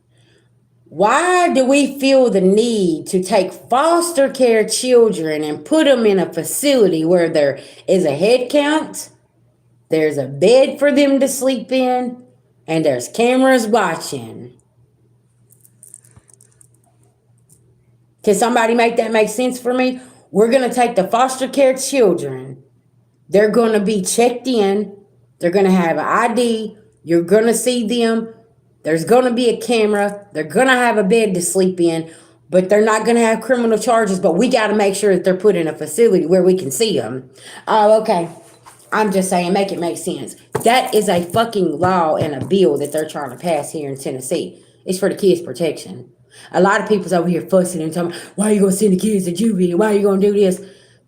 Why do we feel the need to take foster care children and put them in a facility where there is a head count, there's a bed for them to sleep in, and there's cameras watching? Can somebody make that make sense for me? We're going to take the foster care children. They're going to be checked in. They're going to have an ID. You're going to see them. There's going to be a camera. They're going to have a bed to sleep in, but they're not going to have criminal charges. But we got to make sure that they're put in a facility where we can see them. Oh, okay. I'm just saying, make it make sense. That is a fucking law and a bill that they're trying to pass here in Tennessee. It's for the kids' protection. A lot of people's over here fussing and talking, why are you going to send the kids to juvie? Why are you going to do this?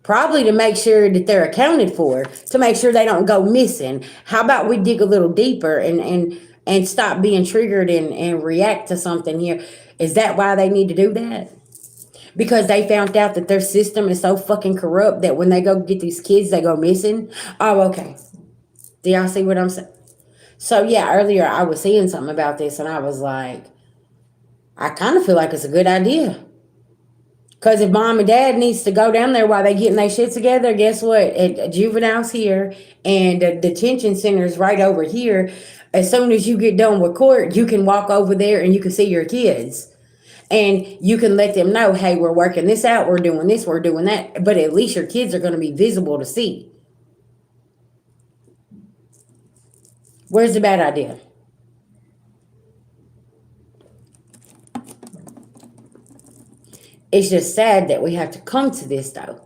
Probably to make sure that they're accounted for, to make sure they don't go missing. How about we dig a little deeper and stop being triggered and react to something here? Is that why they need to do that? Because they found out that their system is so fucking corrupt that when they go get these kids, they go missing? Oh, okay. Do y'all see what I'm saying? So, yeah, earlier I was saying something about this, and I was like, I kind of feel like it's a good idea. Because if mom and dad needs to go down there while they getting their shit together, guess what? At juveniles here and the detention centers right over here, as soon as you get done with court, you can walk over there and you can see your kids. And you can let them know, hey, we're working this out, we're doing this, we're doing that. But at least your kids are going to be visible to see. Where's the bad idea? It's just sad that we have to come to this though.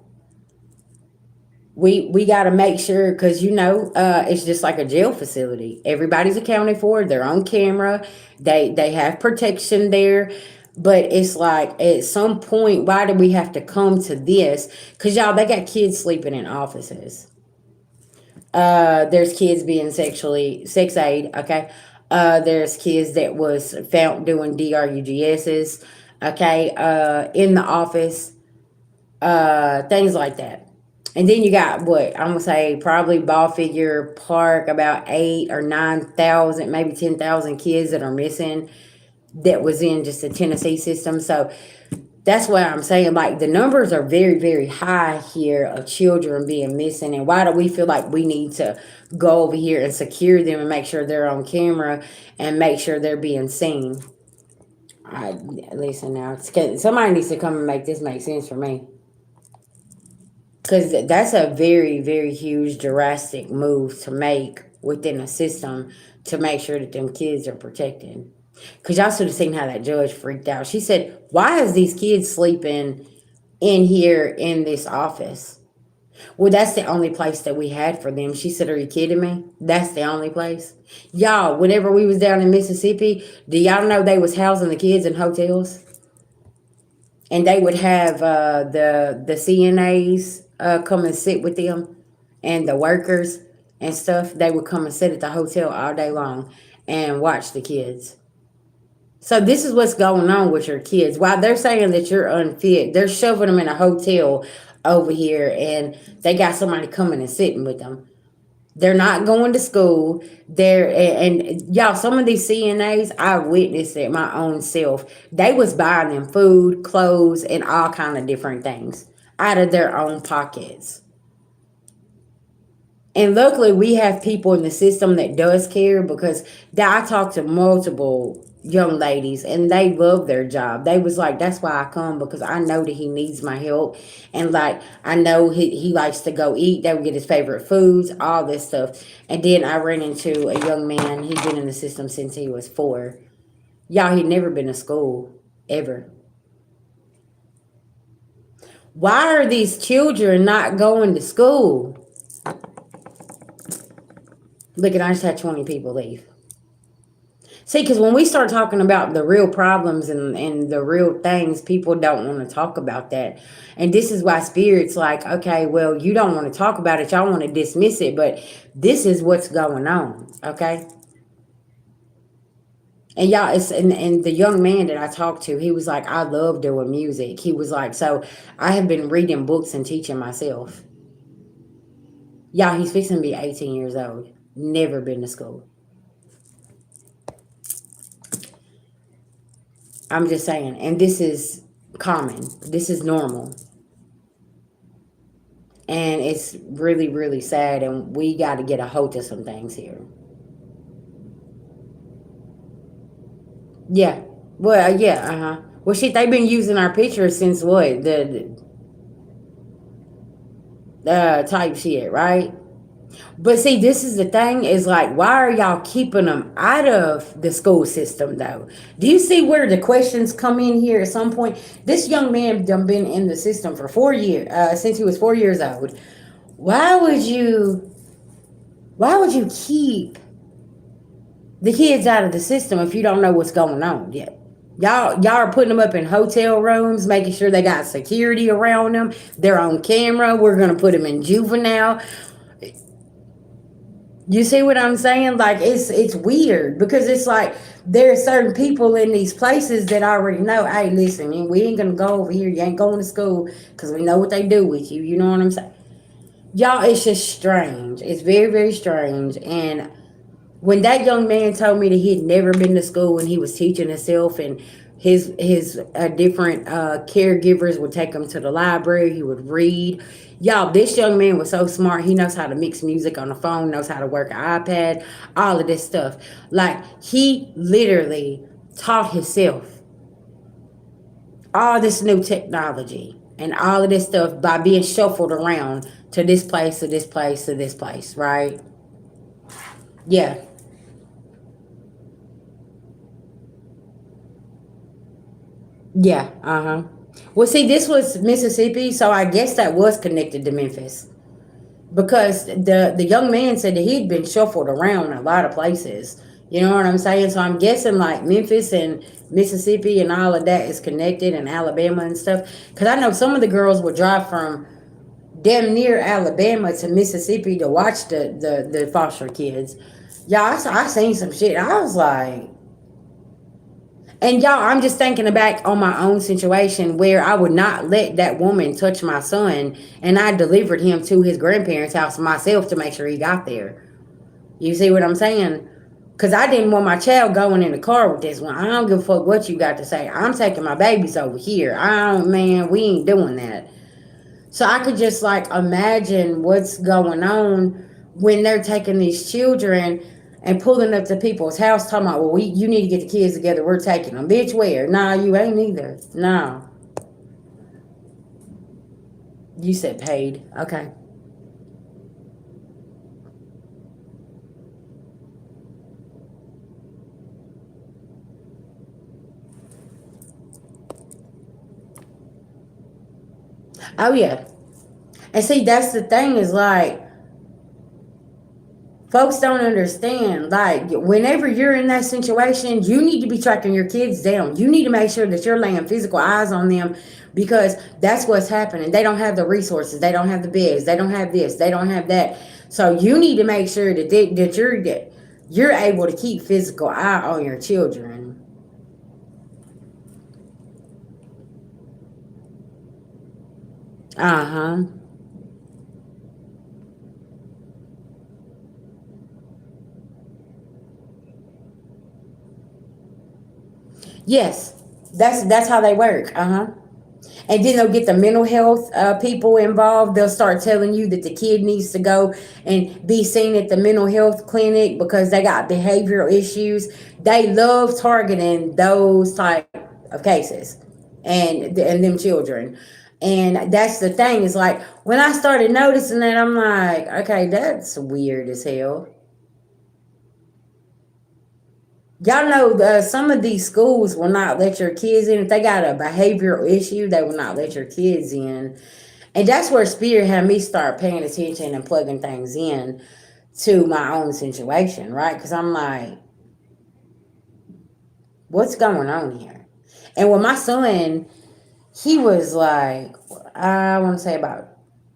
We got to make sure, because it's just like a jail facility. Everybody's accounted for. They're on camera. They have protection there. But it's like at some point, why do we have to come to this? Because y'all, they got kids sleeping in offices. There's kids being sexually sex aid. Okay. There's kids that was found doing DRUGSs. Okay. In the office, things like that. And then you got what I'm gonna say, probably ball figure park, about 8 or 9 thousand, maybe 10,000 kids that are missing, that was in just the Tennessee system. So that's why I'm saying, like, the numbers are very, very high here of children being missing. And why do we feel like we need to go over here and secure them and make sure they're on camera and make sure they're being seen? I listen now. Somebody needs to come and make this make sense for me. Because that's a very, very huge, drastic move to make within a system to make sure that them kids are protected. Because y'all should have seen how that judge freaked out. She said, "Why is these kids sleeping in here in this office?" Well, that's the only place that we had for them. She said, "Are you kidding me? That's the only place." Y'all, whenever we was down in Mississippi, do y'all know they was housing the kids in hotels? And they would have the CNAs come and sit with them, and the workers and stuff. They would come and sit at the hotel all day long and watch the kids. So this is what's going on with your kids. While they're saying that you're unfit, they're shoving them in a hotel over here, and they got somebody coming and sitting with them. They're not going to school. And y'all, some of these CNAs, I witnessed it my own self. They was buying them food, clothes, and all kind of different things out of their own pockets. And luckily, we have people in the system that does care, because I talked to multiple young ladies and they love their job. They was like, "That's why I come, because I know that he needs my help, and like I know he likes to go eat. They would get his favorite foods, all this stuff." And then I ran into a young man. He'd been in the system since he was 4. Y'all, he'd never been to school ever. Why are these children not going to school? Look, at I just had 20 people leave. See, because when we start talking about the real problems and the real things, people don't want to talk about that. And this is why Spirit's like, okay, well, you don't want to talk about it. Y'all want to dismiss it. But this is what's going on. Okay. And y'all, and the young man that I talked to, he was like, "I love doing music." He was like, "So I have been reading books and teaching myself." Y'all, he's fixing to be 18 years old. Never been to school. I'm just saying. And this is common. This is normal. And it's really, really sad. And we got to get a hold of some things here. Yeah. Well, yeah. Well, shit, they've been using our pictures since what? The type shit, right? But see, this is the thing, is like, why are y'all keeping them out of the school system, though? Do you see where the questions come in here at some point? This young man done been in the system for 4 years, since he was 4 years old. Why would you, why would you keep the kids out of the system if you don't know what's going on yet? Y'all are putting them up in hotel rooms, making sure they got security around them. They're on camera. We're gonna put them in juvenile. You see what I'm saying? Like, it's weird, because it's like there are certain people in these places that already know, "Hey, listen, man, we ain't gonna go over here. You ain't going to school, because we know what they do with you." You know what I'm saying? Y'all, it's just strange. It's very, very strange. And when that young man told me that he'd never been to school and he was teaching himself, and his different caregivers would take him to the library, he would read. Y'all, this young man was so smart. He knows how to mix music on the phone, knows how to work an iPad, all of this stuff. Like, he literally taught himself all this new technology and all of this stuff by being shuffled around to this place, to this place, to this place, right? Yeah. Yeah, uh-huh. Well, see, this was Mississippi, so I guess that was connected to Memphis because the young man said that he'd been shuffled around a lot of places. You know what I'm saying? So I'm guessing like Memphis and Mississippi and all of that is connected, and Alabama and stuff. Because I know some of the girls would drive from damn near Alabama to Mississippi to watch the foster kids. Y'all, I seen some shit. I was like, and y'all, I'm just thinking back on my own situation where I would not let that woman touch my son, and I delivered him to his grandparents' house myself to make sure he got there. You see what I'm saying? Because I didn't want my child going in the car with this one. I don't give a fuck what you got to say. I'm taking my babies over here. I don't, man, we ain't doing that. So I could just like imagine what's going on when they're taking these children and pulling up to people's house talking about, well, you need to get the kids together. We're taking them. Bitch, where? Nah, you ain't either. Nah. You said paid. Okay. Oh, yeah. And see, that's the thing is like, folks don't understand. Like, whenever you're in that situation, you need to be tracking your kids down. You need to make sure that you're laying physical eyes on them because that's what's happening. They don't have the resources. They don't have the beds. They don't have this. They don't have that. So you need to make sure that you're able to keep physical eye on your children. Uh huh. Yes, that's how they work. Uh huh. And then they'll get the mental health people involved. They'll start telling you that the kid needs to go and be seen at the mental health clinic because they got behavioral issues. They love targeting those type of cases and them children. And that's the thing is like when I started noticing that, I'm like, okay, that's weird as hell. Y'all know some of these schools will not let your kids in if they got a behavioral issue. They will not let your kids in, and that's where Spirit had me start paying attention and plugging things in to my own situation, right? Because I'm like, what's going on here? And with my son, he was like, I want to say about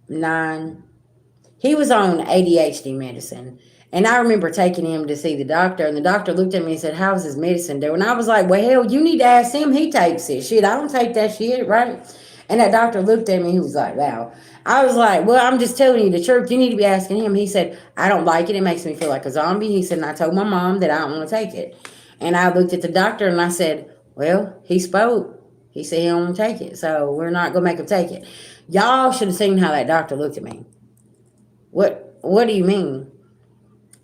9. He was on ADHD medicine. And I remember taking him to see the doctor, and the doctor looked at me and said, how's his medicine doing? And I was like, well, hell, you need to ask him. He takes it. Shit, I don't take that shit, right? And that doctor looked at me. He was like, wow. I was like, well, I'm just telling you the truth. You need to be asking him. He said, I don't like it. It makes me feel like a zombie. He said, and I told my mom that I don't want to take it. And I looked at the doctor and I said, well, he spoke. He said he don't want to take it. So we're not going to make him take it. Y'all should have seen how that doctor looked at me. What do you mean?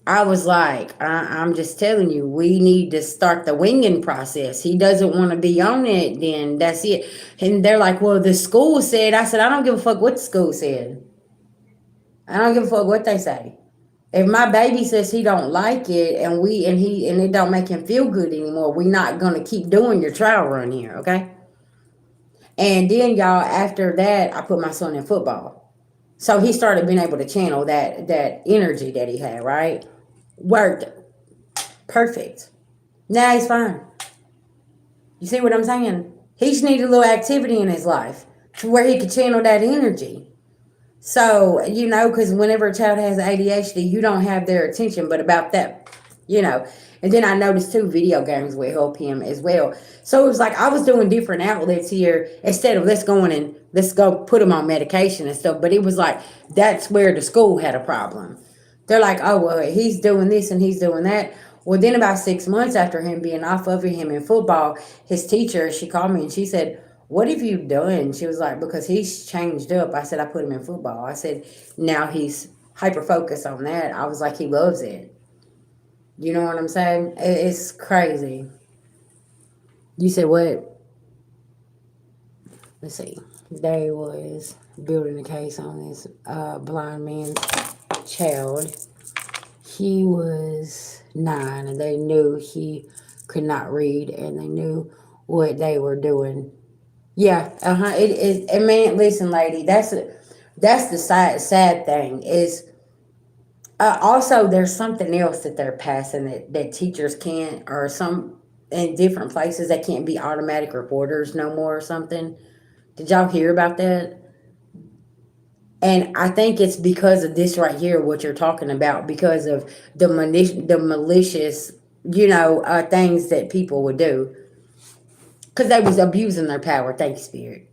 I was like, I'm just telling you, we need to start the winging process. He doesn't want to be on it, then that's it. And they're like, well, the school said. I said, I don't give a fuck what the school said. I don't give a fuck what they say. If my baby says he don't like it and it don't make him feel good anymore, we not gonna keep doing your trial run here, okay? And then y'all, after that, I put my son in football. So he started being able to channel that energy that he had, right? Worked perfect. Now he's fine. You see what I'm saying? He just needed a little activity in his life to where he could channel that energy. So, because whenever a child has ADHD, you don't have their attention, but about that, you know. And then I noticed too, video games will help him as well. So it was like I was doing different outlets here instead of let's go put him on medication and stuff. But it was like that's where the school had a problem. They're like, oh, well, he's doing this and he's doing that. Well, then about 6 months after him being off of him in football, his teacher, she called me and she said, what have you done? She was like, because he's changed up. I said, I put him in football. I said, now he's hyper focused on that. I was like, he loves it. You know what I'm saying? It's crazy. You said what? Let's see. They was building a case on this blind man's child. He was 9 and they knew he could not read and they knew what they were doing Yeah, uh-huh. I mean, listen, lady, that's the sad thing is also there's something else that they're passing that teachers can't, or some in different places they can't be automatic reporters no more or something. Did y'all hear about that? And I think it's because of this right here, what you're talking about, because of the malicious, things that people would do, because they was abusing their power. Thank you, Spirit.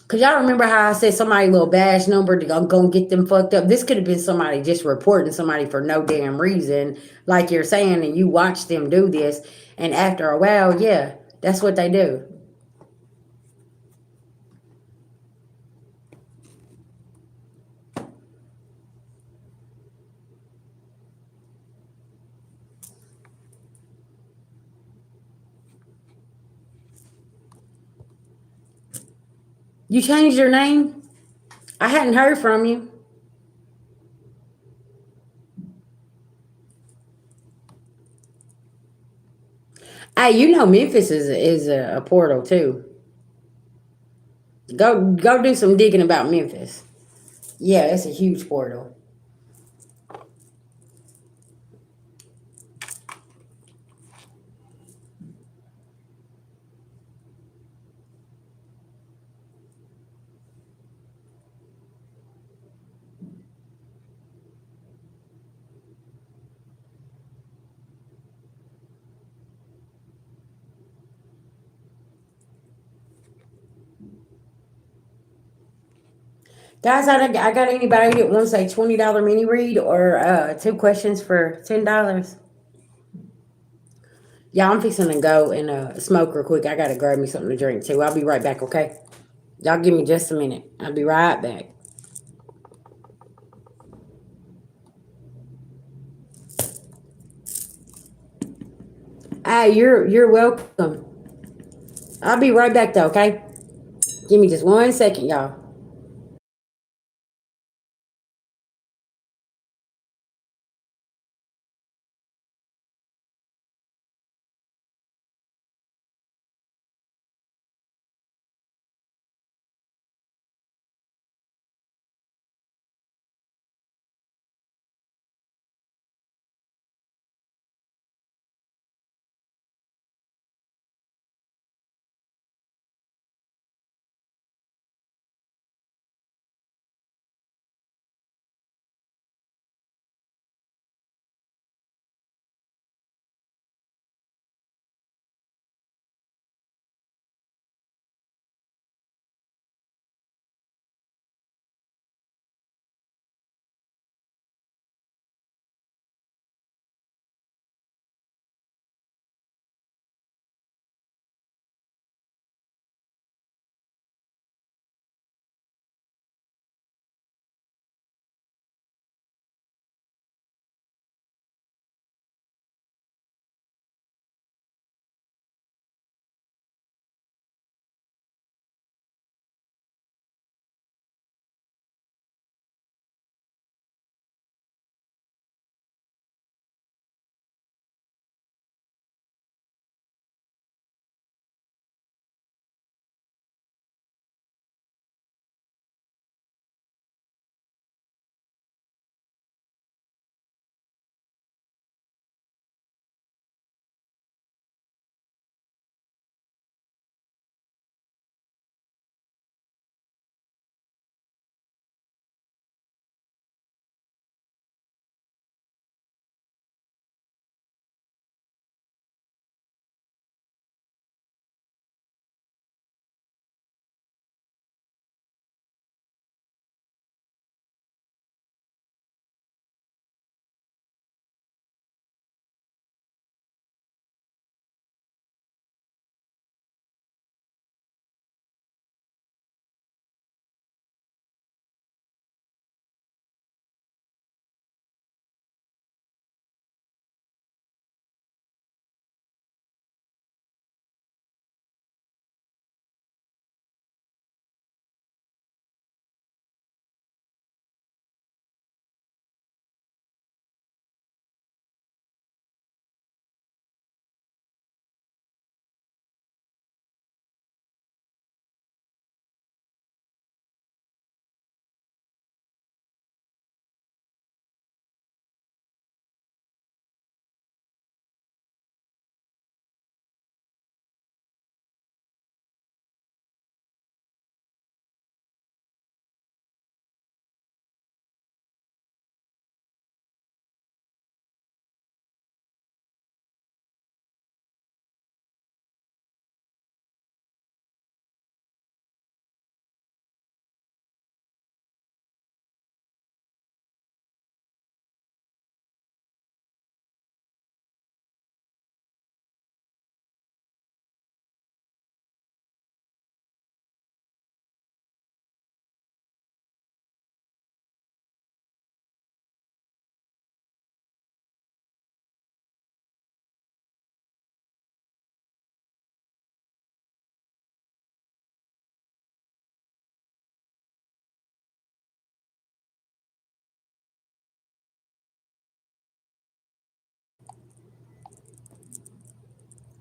Cause y'all remember how I said somebody little badge number to go get them fucked up? This could have been somebody just reporting somebody for no damn reason, like you're saying, and you watch them do this, and after a while, yeah, that's what they do. You changed your name? I hadn't heard from you. Hey, Memphis is a portal too. Go do some digging about Memphis. Yeah, it's a huge portal. Guys, I got anybody that wants a $20 mini read or two questions for $10? Yeah, I'm fixing to go and smoke real quick. I gotta grab me something to drink too. I'll be right back, okay? Y'all give me just a minute. I'll be right back. Hey, you're welcome. I'll be right back though, okay? Give me just 1 second, y'all.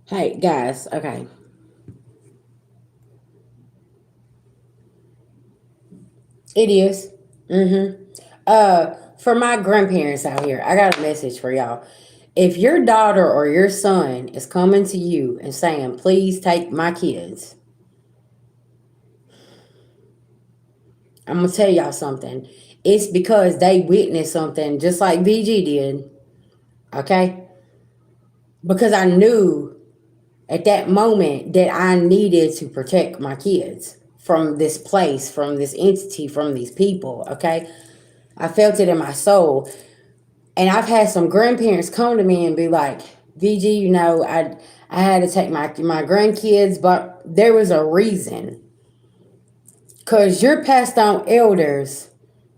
Hey guys, okay. It is. Mm-hmm. For my grandparents out here, I got a message for y'all. If your daughter or your son is coming to you and saying, please take my kids, I'm gonna tell y'all something. It's because they witnessed something just like VG did. Okay? Because I knew at that moment that I needed to protect my kids from this place, from this entity, from these people. Okay? I felt it in my soul. And I've had some grandparents come to me and be like, VG, I had to take my grandkids, but there was a reason. Cause your passed on elders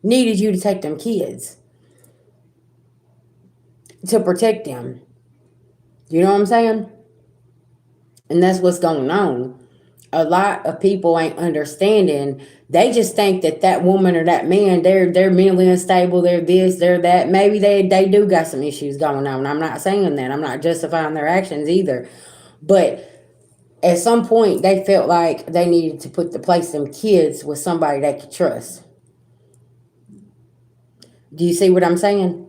needed you to take them kids to protect them. You know what I'm saying? And that's what's going on. A lot of people ain't understanding. They just think that that woman or that man, they're mentally unstable. They're this, they're that. Maybe they do got some issues going on. I'm not saying that. I'm not justifying their actions either. But at some point, they felt like they needed to put the place them kids with somebody they could trust. Do you see what I'm saying?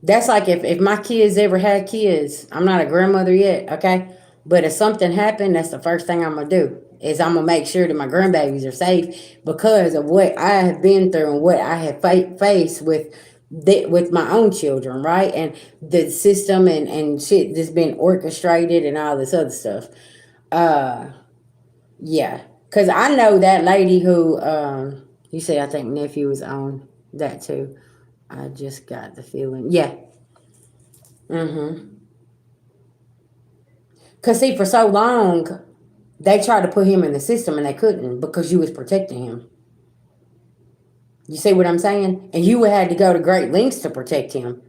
That's like if my kids ever had kids, I'm not a grandmother yet, okay? But if something happened, that's the first thing I'm gonna do is I'm gonna make sure that my grandbabies are safe because of what I have been through and what I have faced with my own children, right? And the system and shit that's been orchestrated and all this other stuff. Uh, yeah, because I know that lady who you say I think nephew was on that too. I just got the feeling. Yeah. Mm-hmm. Cause see, for so long, they tried to put him in the system and they couldn't because you was protecting him. You see what I'm saying? And you had to go to great lengths to protect him.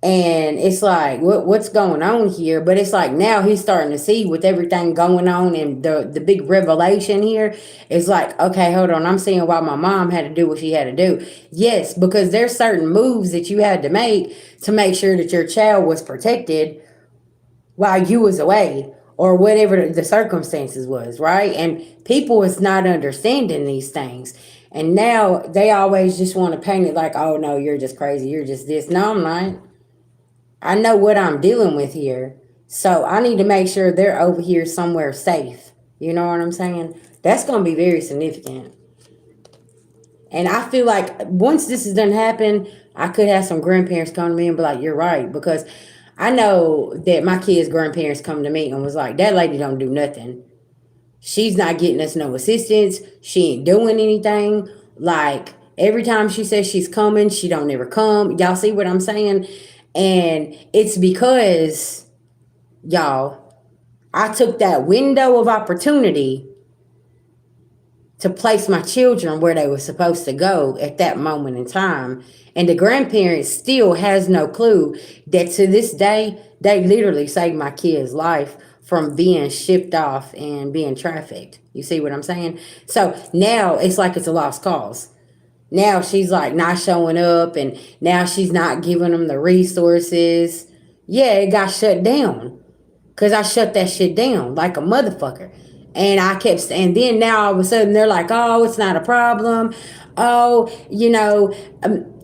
And it's like, what's going on here? But it's like now he's starting to see with everything going on and the big revelation here. It's like, okay, hold on. I'm seeing why my mom had to do what she had to do. Yes, because there's certain moves that you had to make sure that your child was protected while you was away or whatever the circumstances was, right? And people is not understanding these things. And now they always just want to paint it like, oh no, you're just crazy, you're just this. No, I'm not. I know what I'm dealing with here. So I need to make sure they're over here somewhere safe. You know what I'm saying? That's going to be very significant. And I feel like once this is done happen, I could have some grandparents come to me and be like, you're right. Because I know that my kids' grandparents come to me and was like, that lady don't do nothing. She's not getting us no assistance. She ain't doing anything. Like every time she says she's coming, she don't ever come. Y'all see what I'm saying? And it's because, y'all, I took that window of opportunity to place my children where they were supposed to go at that moment in time. And the grandparents still has no clue that to this day, they literally saved my kid's life from being shipped off and being trafficked. You see what I'm saying? So now it's like it's a lost cause. Now she's like not showing up and now she's not giving them the resources. Yeah, it got shut down. Cause I shut that shit down like a motherfucker. And I kept, and then now all of a sudden they're like, oh, it's not a problem. Oh,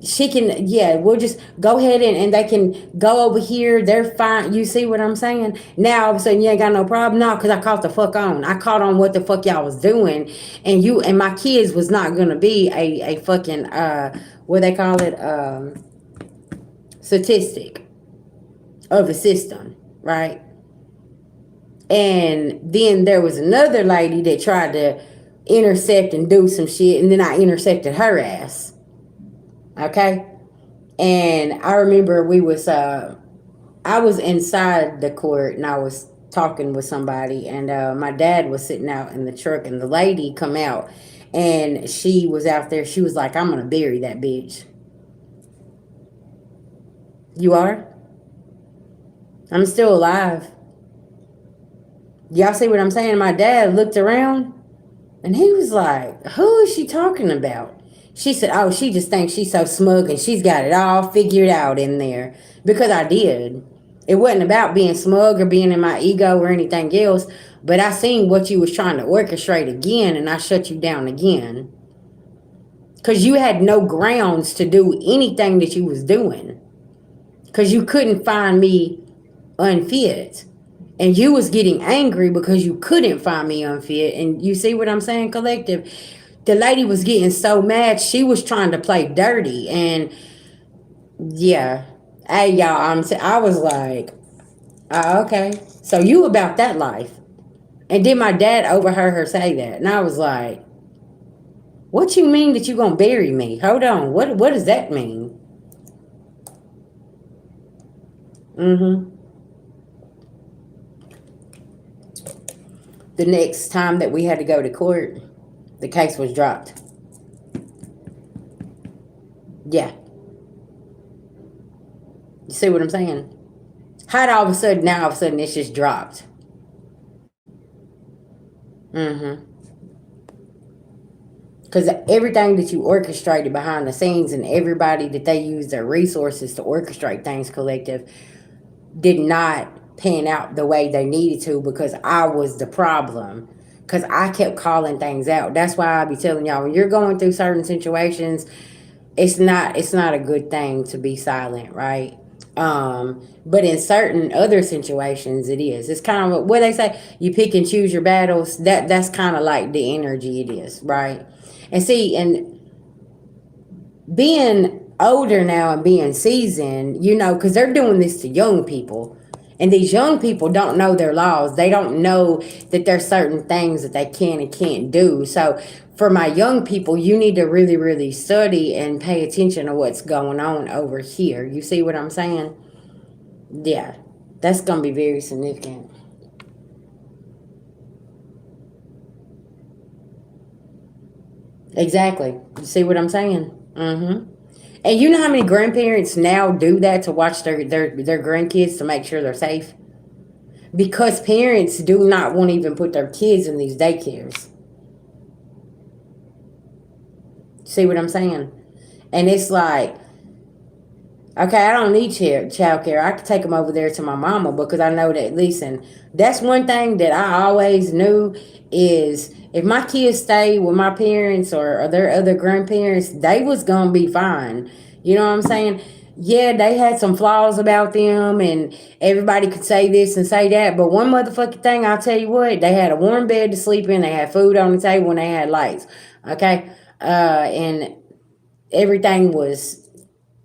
she can, yeah, we'll just go ahead and they can go over here. They're fine. You see what I'm saying? Now all of a sudden you ain't got no problem. No, because I caught the fuck on. I caught on what the fuck y'all was doing. And my kids was not going to be a fucking, what they call it, statistic of the system, right? And then there was another lady that tried to intercept and do some shit, and then I intercepted her ass. Okay? And I remember I was inside the court and I was talking with somebody, and my dad was sitting out in the truck, and the lady come out and she was out there. She was like, I'm gonna bury that bitch. You are? I'm still alive. Y'all see what I'm saying? My dad looked around and he was like, who is she talking about? She said, oh, she just thinks she's so smug and she's got it all figured out in there. Because I did. It wasn't about being smug or being in my ego or anything else, but I seen what you was trying to orchestrate again, and I shut you down again because you had no grounds to do anything that you was doing because you couldn't find me unfit, and you was getting angry because you couldn't find me unfit. And you see what I'm saying, collective? The lady was getting so mad, she was trying to play dirty. And yeah, hey y'all, I was like, okay, so you about that life. And then my dad overheard her say that, and I was like, what you mean that you gonna bury me? Hold on, what does that mean? Mm-hmm. The next time that we had to go to court, the case was dropped. Yeah, you see what I'm saying? How all of a sudden now all of a sudden it's just dropped? Mm-hmm. Because everything that you orchestrated behind the scenes and everybody that they use their resources to orchestrate things, collective, did not pan out the way they needed to because I was the problem. Because I kept calling things out. That's why I be telling y'all, when you're going through certain situations, it's not a good thing to be silent, right? But in certain other situations it is. It's kind of what they say, you pick and choose your battles. That's kind of like the energy it is, right? And see, and being older now and being seasoned, because they're doing this to young people. And these young people don't know their laws. They don't know that there's certain things that they can and can't do. So for my young people, you need to really, really study and pay attention to what's going on over here. You see what I'm saying? Yeah. That's gonna be very significant. Exactly. You see what I'm saying? Mm-hmm. And you know how many grandparents now do that to watch their grandkids to make sure they're safe? Because parents do not want to even put their kids in these daycares. See what I'm saying? And it's like, okay, I don't need child care. I could take them over there to my mama because I know that, listen, that's one thing that I always knew is if my kids stay with my parents or their other grandparents, they was going to be fine. You know what I'm saying? Yeah, they had some flaws about them and everybody could say this and say that. But one motherfucking thing, I'll tell you what, they had a warm bed to sleep in. They had food on the table and they had lights. Okay? And everything was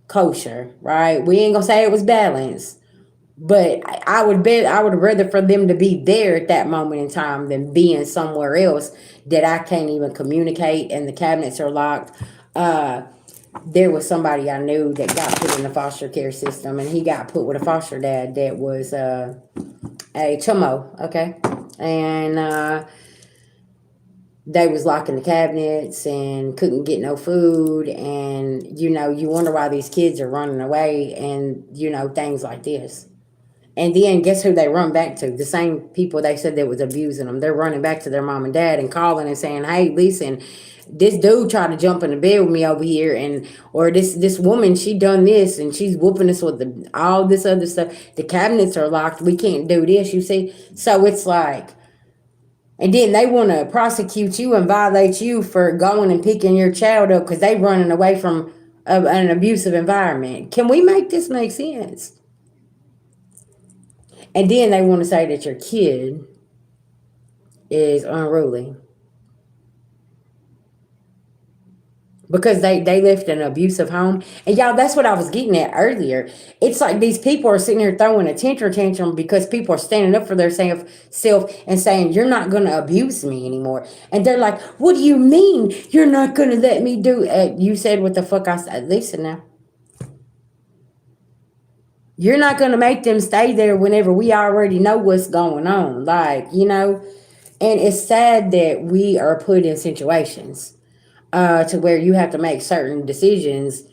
kosher, right? We ain't gonna say it was balanced, but I would bet I would rather for them to be there at that moment in time than being somewhere else that I can't even communicate and the cabinets are locked. Uh, there was somebody I knew that got put in the foster care system, and he got put with a foster dad that was a chomo, okay, and they was locking the cabinets and couldn't get no food, and you wonder why these kids are running away, and things like this. And then guess who they run back to? The same people they said that was abusing them. They're running back to their mom and dad and calling and saying, hey, listen, this dude tried to jump in the bed with me over here, and or this woman, she done this and she's whooping us with all this other stuff. The cabinets are locked, we can't do this, you see. So it's like, and then they want to prosecute you and violate you for going and picking your child up because they running away from an abusive environment. Can we make this make sense? And then they want to say that your kid is unruly because they left an abusive home. And y'all, that's what I was getting at earlier. It's like these people are sitting here throwing a tantrum because people are standing up for their self and saying, you're not going to abuse me anymore. And they're like, what do you mean you're not going to let me do it? You said what the fuck I said. Listen now. You're not going to make them stay there whenever we already know what's going on. And it's sad that we are put in situations to where you have to make certain decisions,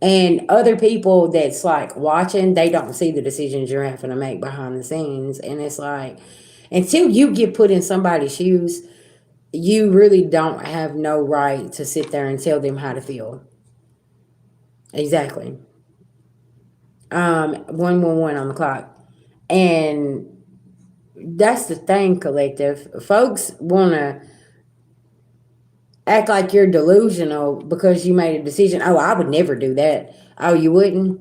and other people that's like watching, they don't see the decisions you're having to make behind the scenes. And it's like, until you get put in somebody's shoes, you really don't have no right to sit there and tell them how to feel. Exactly. 111 on the clock. And that's the thing, collective. Folks want to act like you're delusional because you made a decision. Oh, I would never do that. Oh, you wouldn't?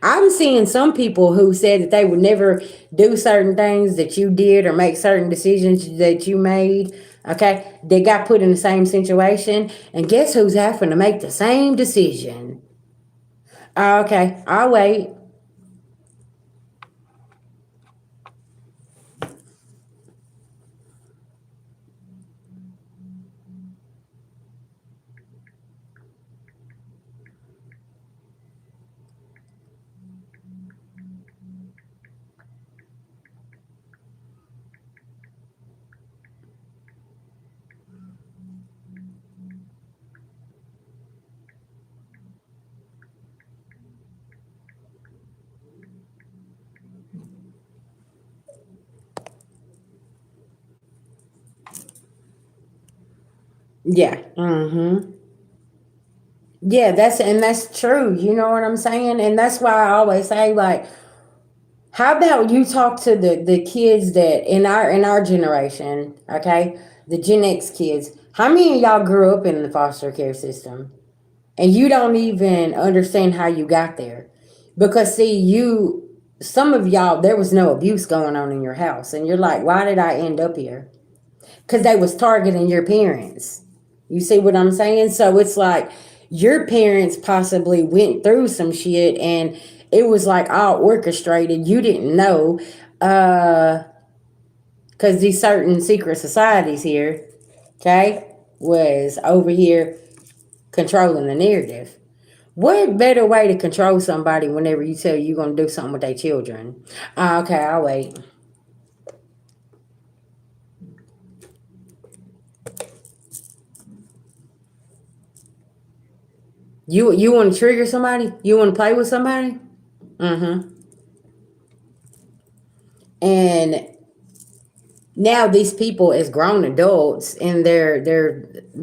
I'm seeing some people who said that they would never do certain things that you did or make certain decisions that you made. Okay, they got put in the same situation, and guess who's having to make the same decision? Okay, I'll wait. Yeah. Mm-hmm. Yeah, that's true. You know what I'm saying? And that's why I always say, like, how about you talk to the kids that in our generation, okay? The Gen X kids. How many of y'all grew up in the foster care system? And you don't even understand how you got there. Because see, you some of y'all there was no abuse going on in your house and you're like, "Why did I end up here?" Cuz they was targeting your parents. You see what I'm saying? So it's like your parents possibly went through some shit and it was like all orchestrated. You didn't know uh cuz these certain secret societies here, okay, was over here controlling the narrative. What better way to control somebody whenever you tell you're gonna do something with their children? Okay, I'll wait. You want to trigger somebody? You want to play with somebody? Mm-hmm. And now these people as grown adults in their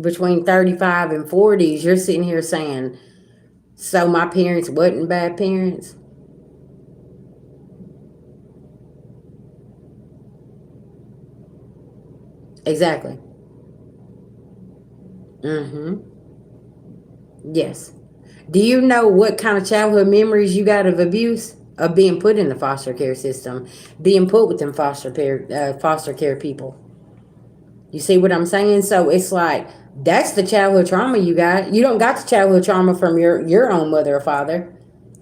between 35 and 40s, you're sitting here saying, so my parents wasn't bad parents? Exactly. Mm-hmm. Yes. Do you know what kind of childhood memories you got of abuse? Of being put in the foster care system, being put with them foster care people. You see what I'm saying? So it's like that's the childhood trauma you got. You don't got the childhood trauma from your own mother or father.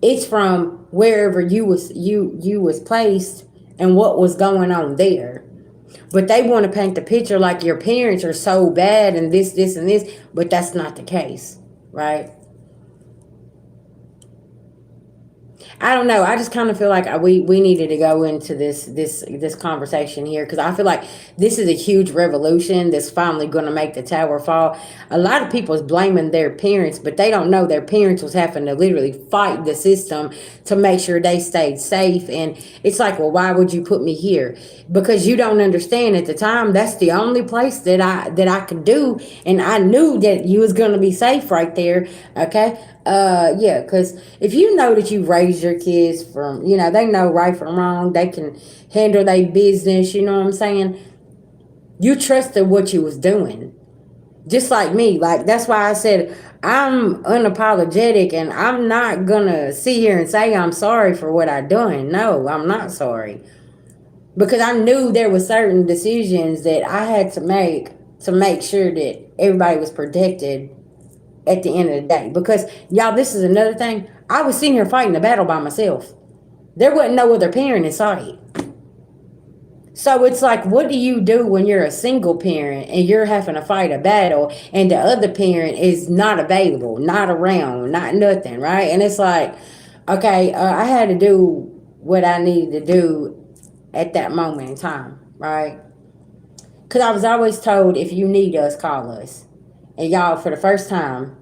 It's from wherever you was placed and what was going on there. But they want to paint the picture like your parents are so bad and this and this, but that's not the case, right? I don't know. I just kind of feel like we needed to go into this conversation here because I feel like this is a huge revolution that's finally going to make the tower fall. A lot of people is blaming their parents, but they don't know their parents was having to literally fight the system to make sure they stayed safe. And it's like, well, why would you put me here? Because you don't understand at the time that's the only place that I could do, and I knew that you was going to be safe right there. Okay, yeah, because if you know that you raised your kids from, they know right from wrong, they can handle their business, you know what I'm saying? You trusted what you was doing. Just like me. Like, that's why I said I'm unapologetic and I'm not gonna sit here and say I'm sorry for what I done. No, I'm not sorry. Because I knew there were certain decisions that I had to make sure that everybody was protected at the end of the day. Because y'all, this is another thing. I was sitting here fighting the battle by myself. There wasn't no other parent in sight. So it's like, what do you do when you're a single parent and you're having to fight a battle and the other parent is not available, not around, not nothing, right? And it's like, okay, I had to do what I needed to do at that moment in time, right? Because I was always told, if you need us, call us. And y'all, for the first time,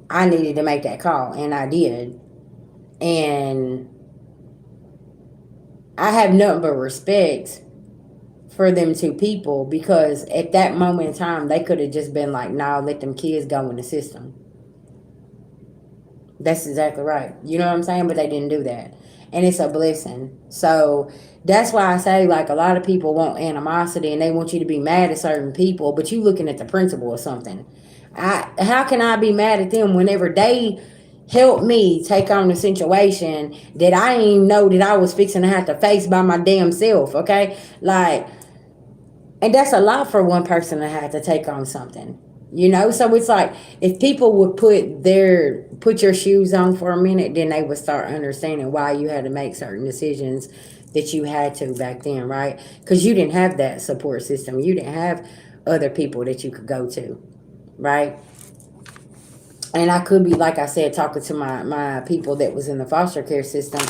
I needed to make that call, and I did. And I have nothing but respect for them two people because at that moment in time, they could have just been like, nah, let them kids go in the system. That's exactly right. You know what I'm saying? But they didn't do that. and it's a blessing. So that's why I say, like, a lot of people want animosity and they want you to be mad at certain people, but you looking at the principle of something. How can I be mad at them whenever they helped me take on a situation that I didn't even know that I was fixing to have to face by my damn self? Okay, like, and that's a lot for one person to have to take on something, so it's like, if people would put your shoes on for a minute, then they would start understanding why you had to make certain decisions that you had to back then, right? Because you didn't have that support system, you didn't have other people that you could go to, right? And I could be, like I said, talking to my people that was in the foster care system.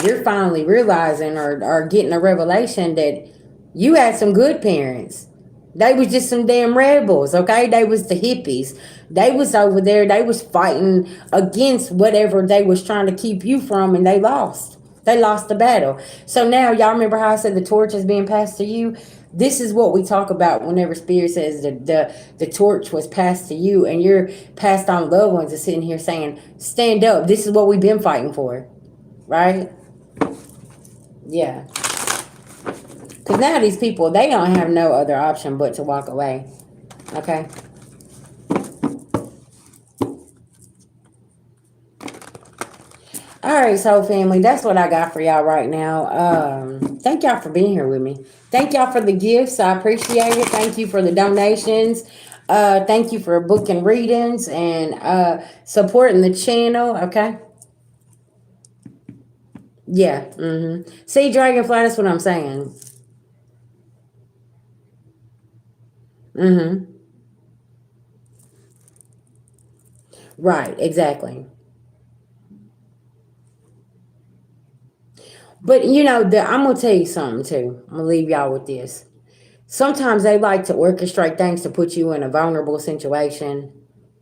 You're finally realizing, or getting a revelation that you had some good parents. They was just some damn rebels, okay? They was the hippies. They was over there. They was fighting against whatever they was trying to keep you from, and they lost. They lost the battle. So now, y'all remember how I said the torch is being passed to you? This is what we talk about whenever Spirit says that the torch was passed to you, and your passed on loved ones are sitting here saying, stand up. This is what we've been fighting for, right? Yeah. Because now these people, they don't have no other option but to walk away. Okay? All right, so family, that's what I got for y'all right now. Thank y'all for being here with me. Thank y'all for the gifts. I appreciate it. Thank you for the donations. Thank you for booking readings and supporting the channel. Okay? Yeah. See, Dragonfly, that's what I'm saying. Mm-hmm. Right, exactly. But I'm gonna tell you something too. I'm gonna leave y'all with this. Sometimes they like to orchestrate things to put you in a vulnerable situation.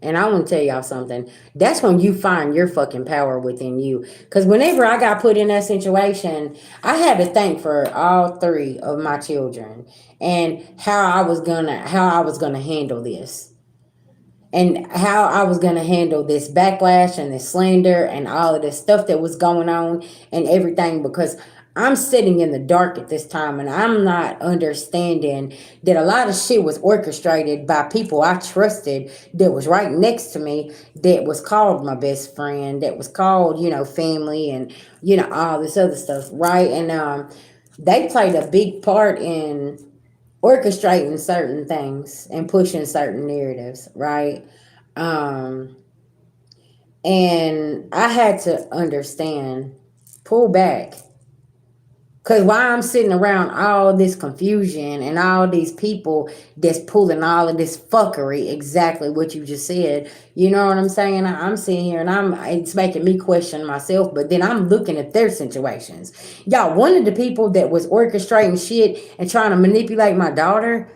And I want to tell y'all something. That's when you find your fucking power within you. Because whenever I got put in that situation, I had to thank for all three of my children and how I was gonna handle this, and how I was going to handle this backlash and this slander and all of this stuff that was going on and everything, because I'm sitting in the dark at this time and I'm not understanding that a lot of shit was orchestrated by people I trusted, that was right next to me, that was called my best friend, that was called, family, and, all this other stuff, right? And they played a big part in orchestrating certain things and pushing certain narratives, right? Um, and I had to understand, pull back. Because while I'm sitting around all this confusion and all these people that's pulling all of this fuckery, exactly what you just said, you know what I'm saying? I'm sitting here and it's making me question myself, but then I'm looking at their situations. Y'all, one of the people that was orchestrating shit and trying to manipulate my daughter,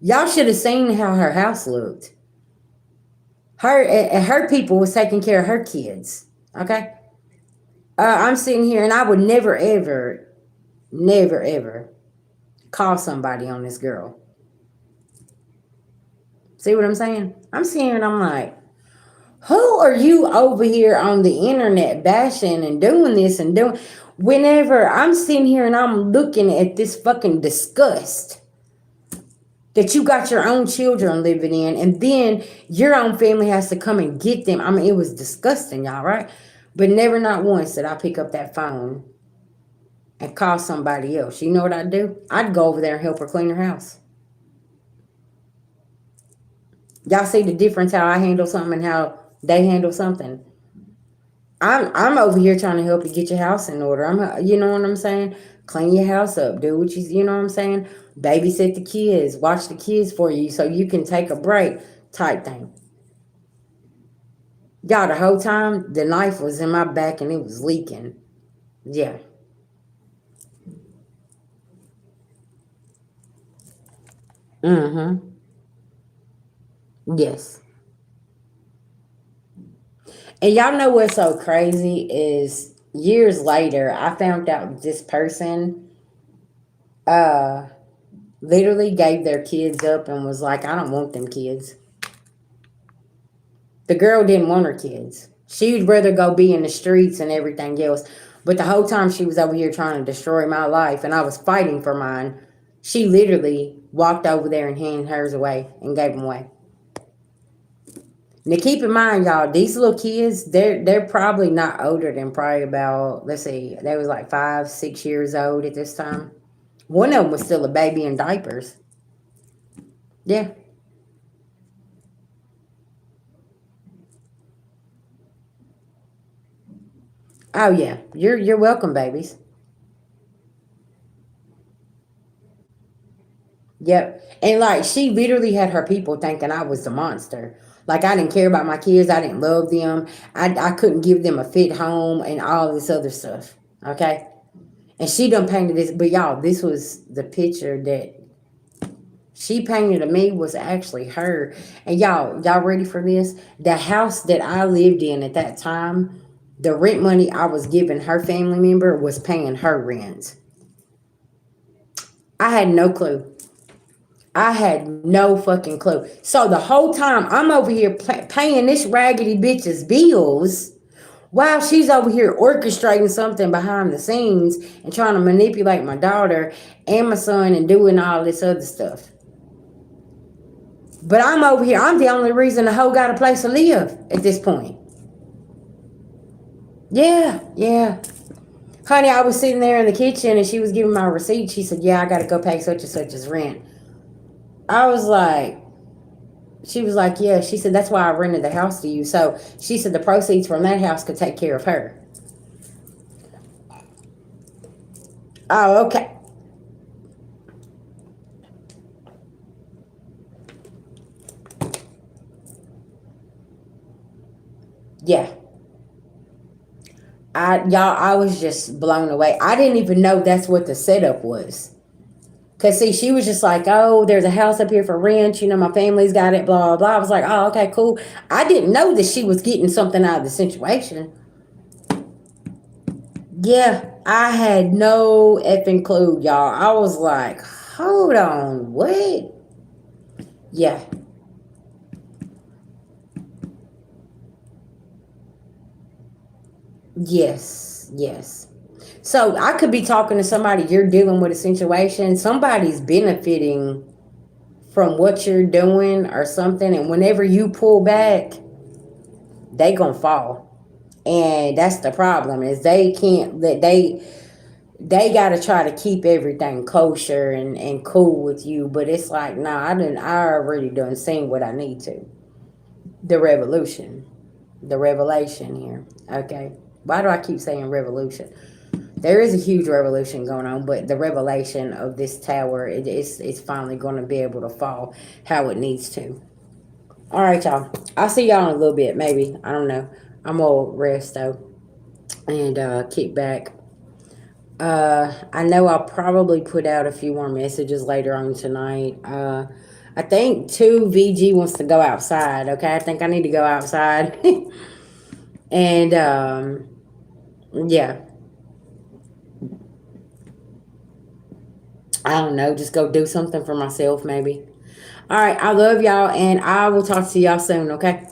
y'all should have seen how her house looked. Her people was taking care of her kids. Okay? I'm sitting here and I would never, ever, never, ever call somebody on this girl. See what I'm saying? I'm sitting here and I'm like, who are you over here on the internet bashing and doing this and doing? Whenever I'm sitting here and I'm looking at this fucking disgust that you got your own children living in, and then your own family has to come and get them. I mean, it was disgusting, y'all, right? But never, not once, did I pick up that phone and call somebody else. You know what I'd do? I'd go over there and help her clean her house. Y'all see the difference how I handle something and how they handle something? I'm over here trying to help you get your house in order. You know what I'm saying? Clean your house up, do what you know what I'm saying? Babysit the kids, watch the kids for you so you can take a break, type thing. Y'all, the whole time the knife was in my back and it was leaking. Yeah. Mm-hmm. Yes. And y'all know what's so crazy is years later I found out this person uh literally gave their kids up and was like, I don't want them kids. The girl didn't want her kids. She would rather go be in the streets and everything else. But the whole time she was over here trying to destroy my life and I was fighting for mine, she literally walked over there and handed hers away and gave them away. Now keep in mind, y'all, these little kids, they're probably not older than probably about, let's see, they was like 5, 6 years old at this time. One of them was still a baby in diapers. Yeah. Oh yeah. You're welcome, babies. Yep. And like she literally had her people thinking I was the monster. Like I didn't care about my kids. I didn't love them. I couldn't give them a fit home and all this other stuff. Okay. And she done painted this, but y'all, this was the picture that she painted of me was actually her. And y'all ready for this? The house that I lived in at that time, the rent money I was giving her family member was paying her rent. I had no clue. I had no fucking clue. So the whole time I'm over here paying this raggedy bitch's bills while she's over here orchestrating something behind the scenes and trying to manipulate my daughter and my son and doing all this other stuff. But I'm over here. I'm the only reason the hoe got a place to live at this point. Yeah, yeah. Honey, I was sitting there in the kitchen and she was giving my receipt. She said, yeah, I got to go pay such and such as rent. I was like, she was like, yeah. She said, that's why I rented the house to you. So she said the proceeds from that house could take care of her. Oh, okay. Yeah. I was just blown away. I didn't even know that's what the setup was. Cause see, she was just like, oh, there's a house up here for rent. You know, my family's got it. Blah blah. I was like, oh, okay, cool. I didn't know that she was getting something out of the situation. Yeah, I had no effing clue, y'all. I was like, hold on, what? Yeah, yes, yes. So I could be talking to somebody. You're dealing with a situation. Somebody's benefiting from what you're doing or something, and whenever you pull back, they gonna fall. And that's the problem is they can't that they got to try to keep everything kosher and cool with you, but it's like nah, I already done seen what I need to. The revolution, the revelation here. Okay, why do I keep saying revolution? There is a huge revolution going on, but the revelation of this tower, it's finally going to be able to fall how it needs to. All right, y'all. I'll see y'all in a little bit, maybe. I don't know. I'm gonna rest though and kick back. I know I'll probably put out a few more messages later on tonight. I think 2 VG wants to go outside. Okay, I think I need to go outside, and yeah, I don't know, just go do something for myself maybe. All right, I love y'all, and I will talk to y'all soon. Okay.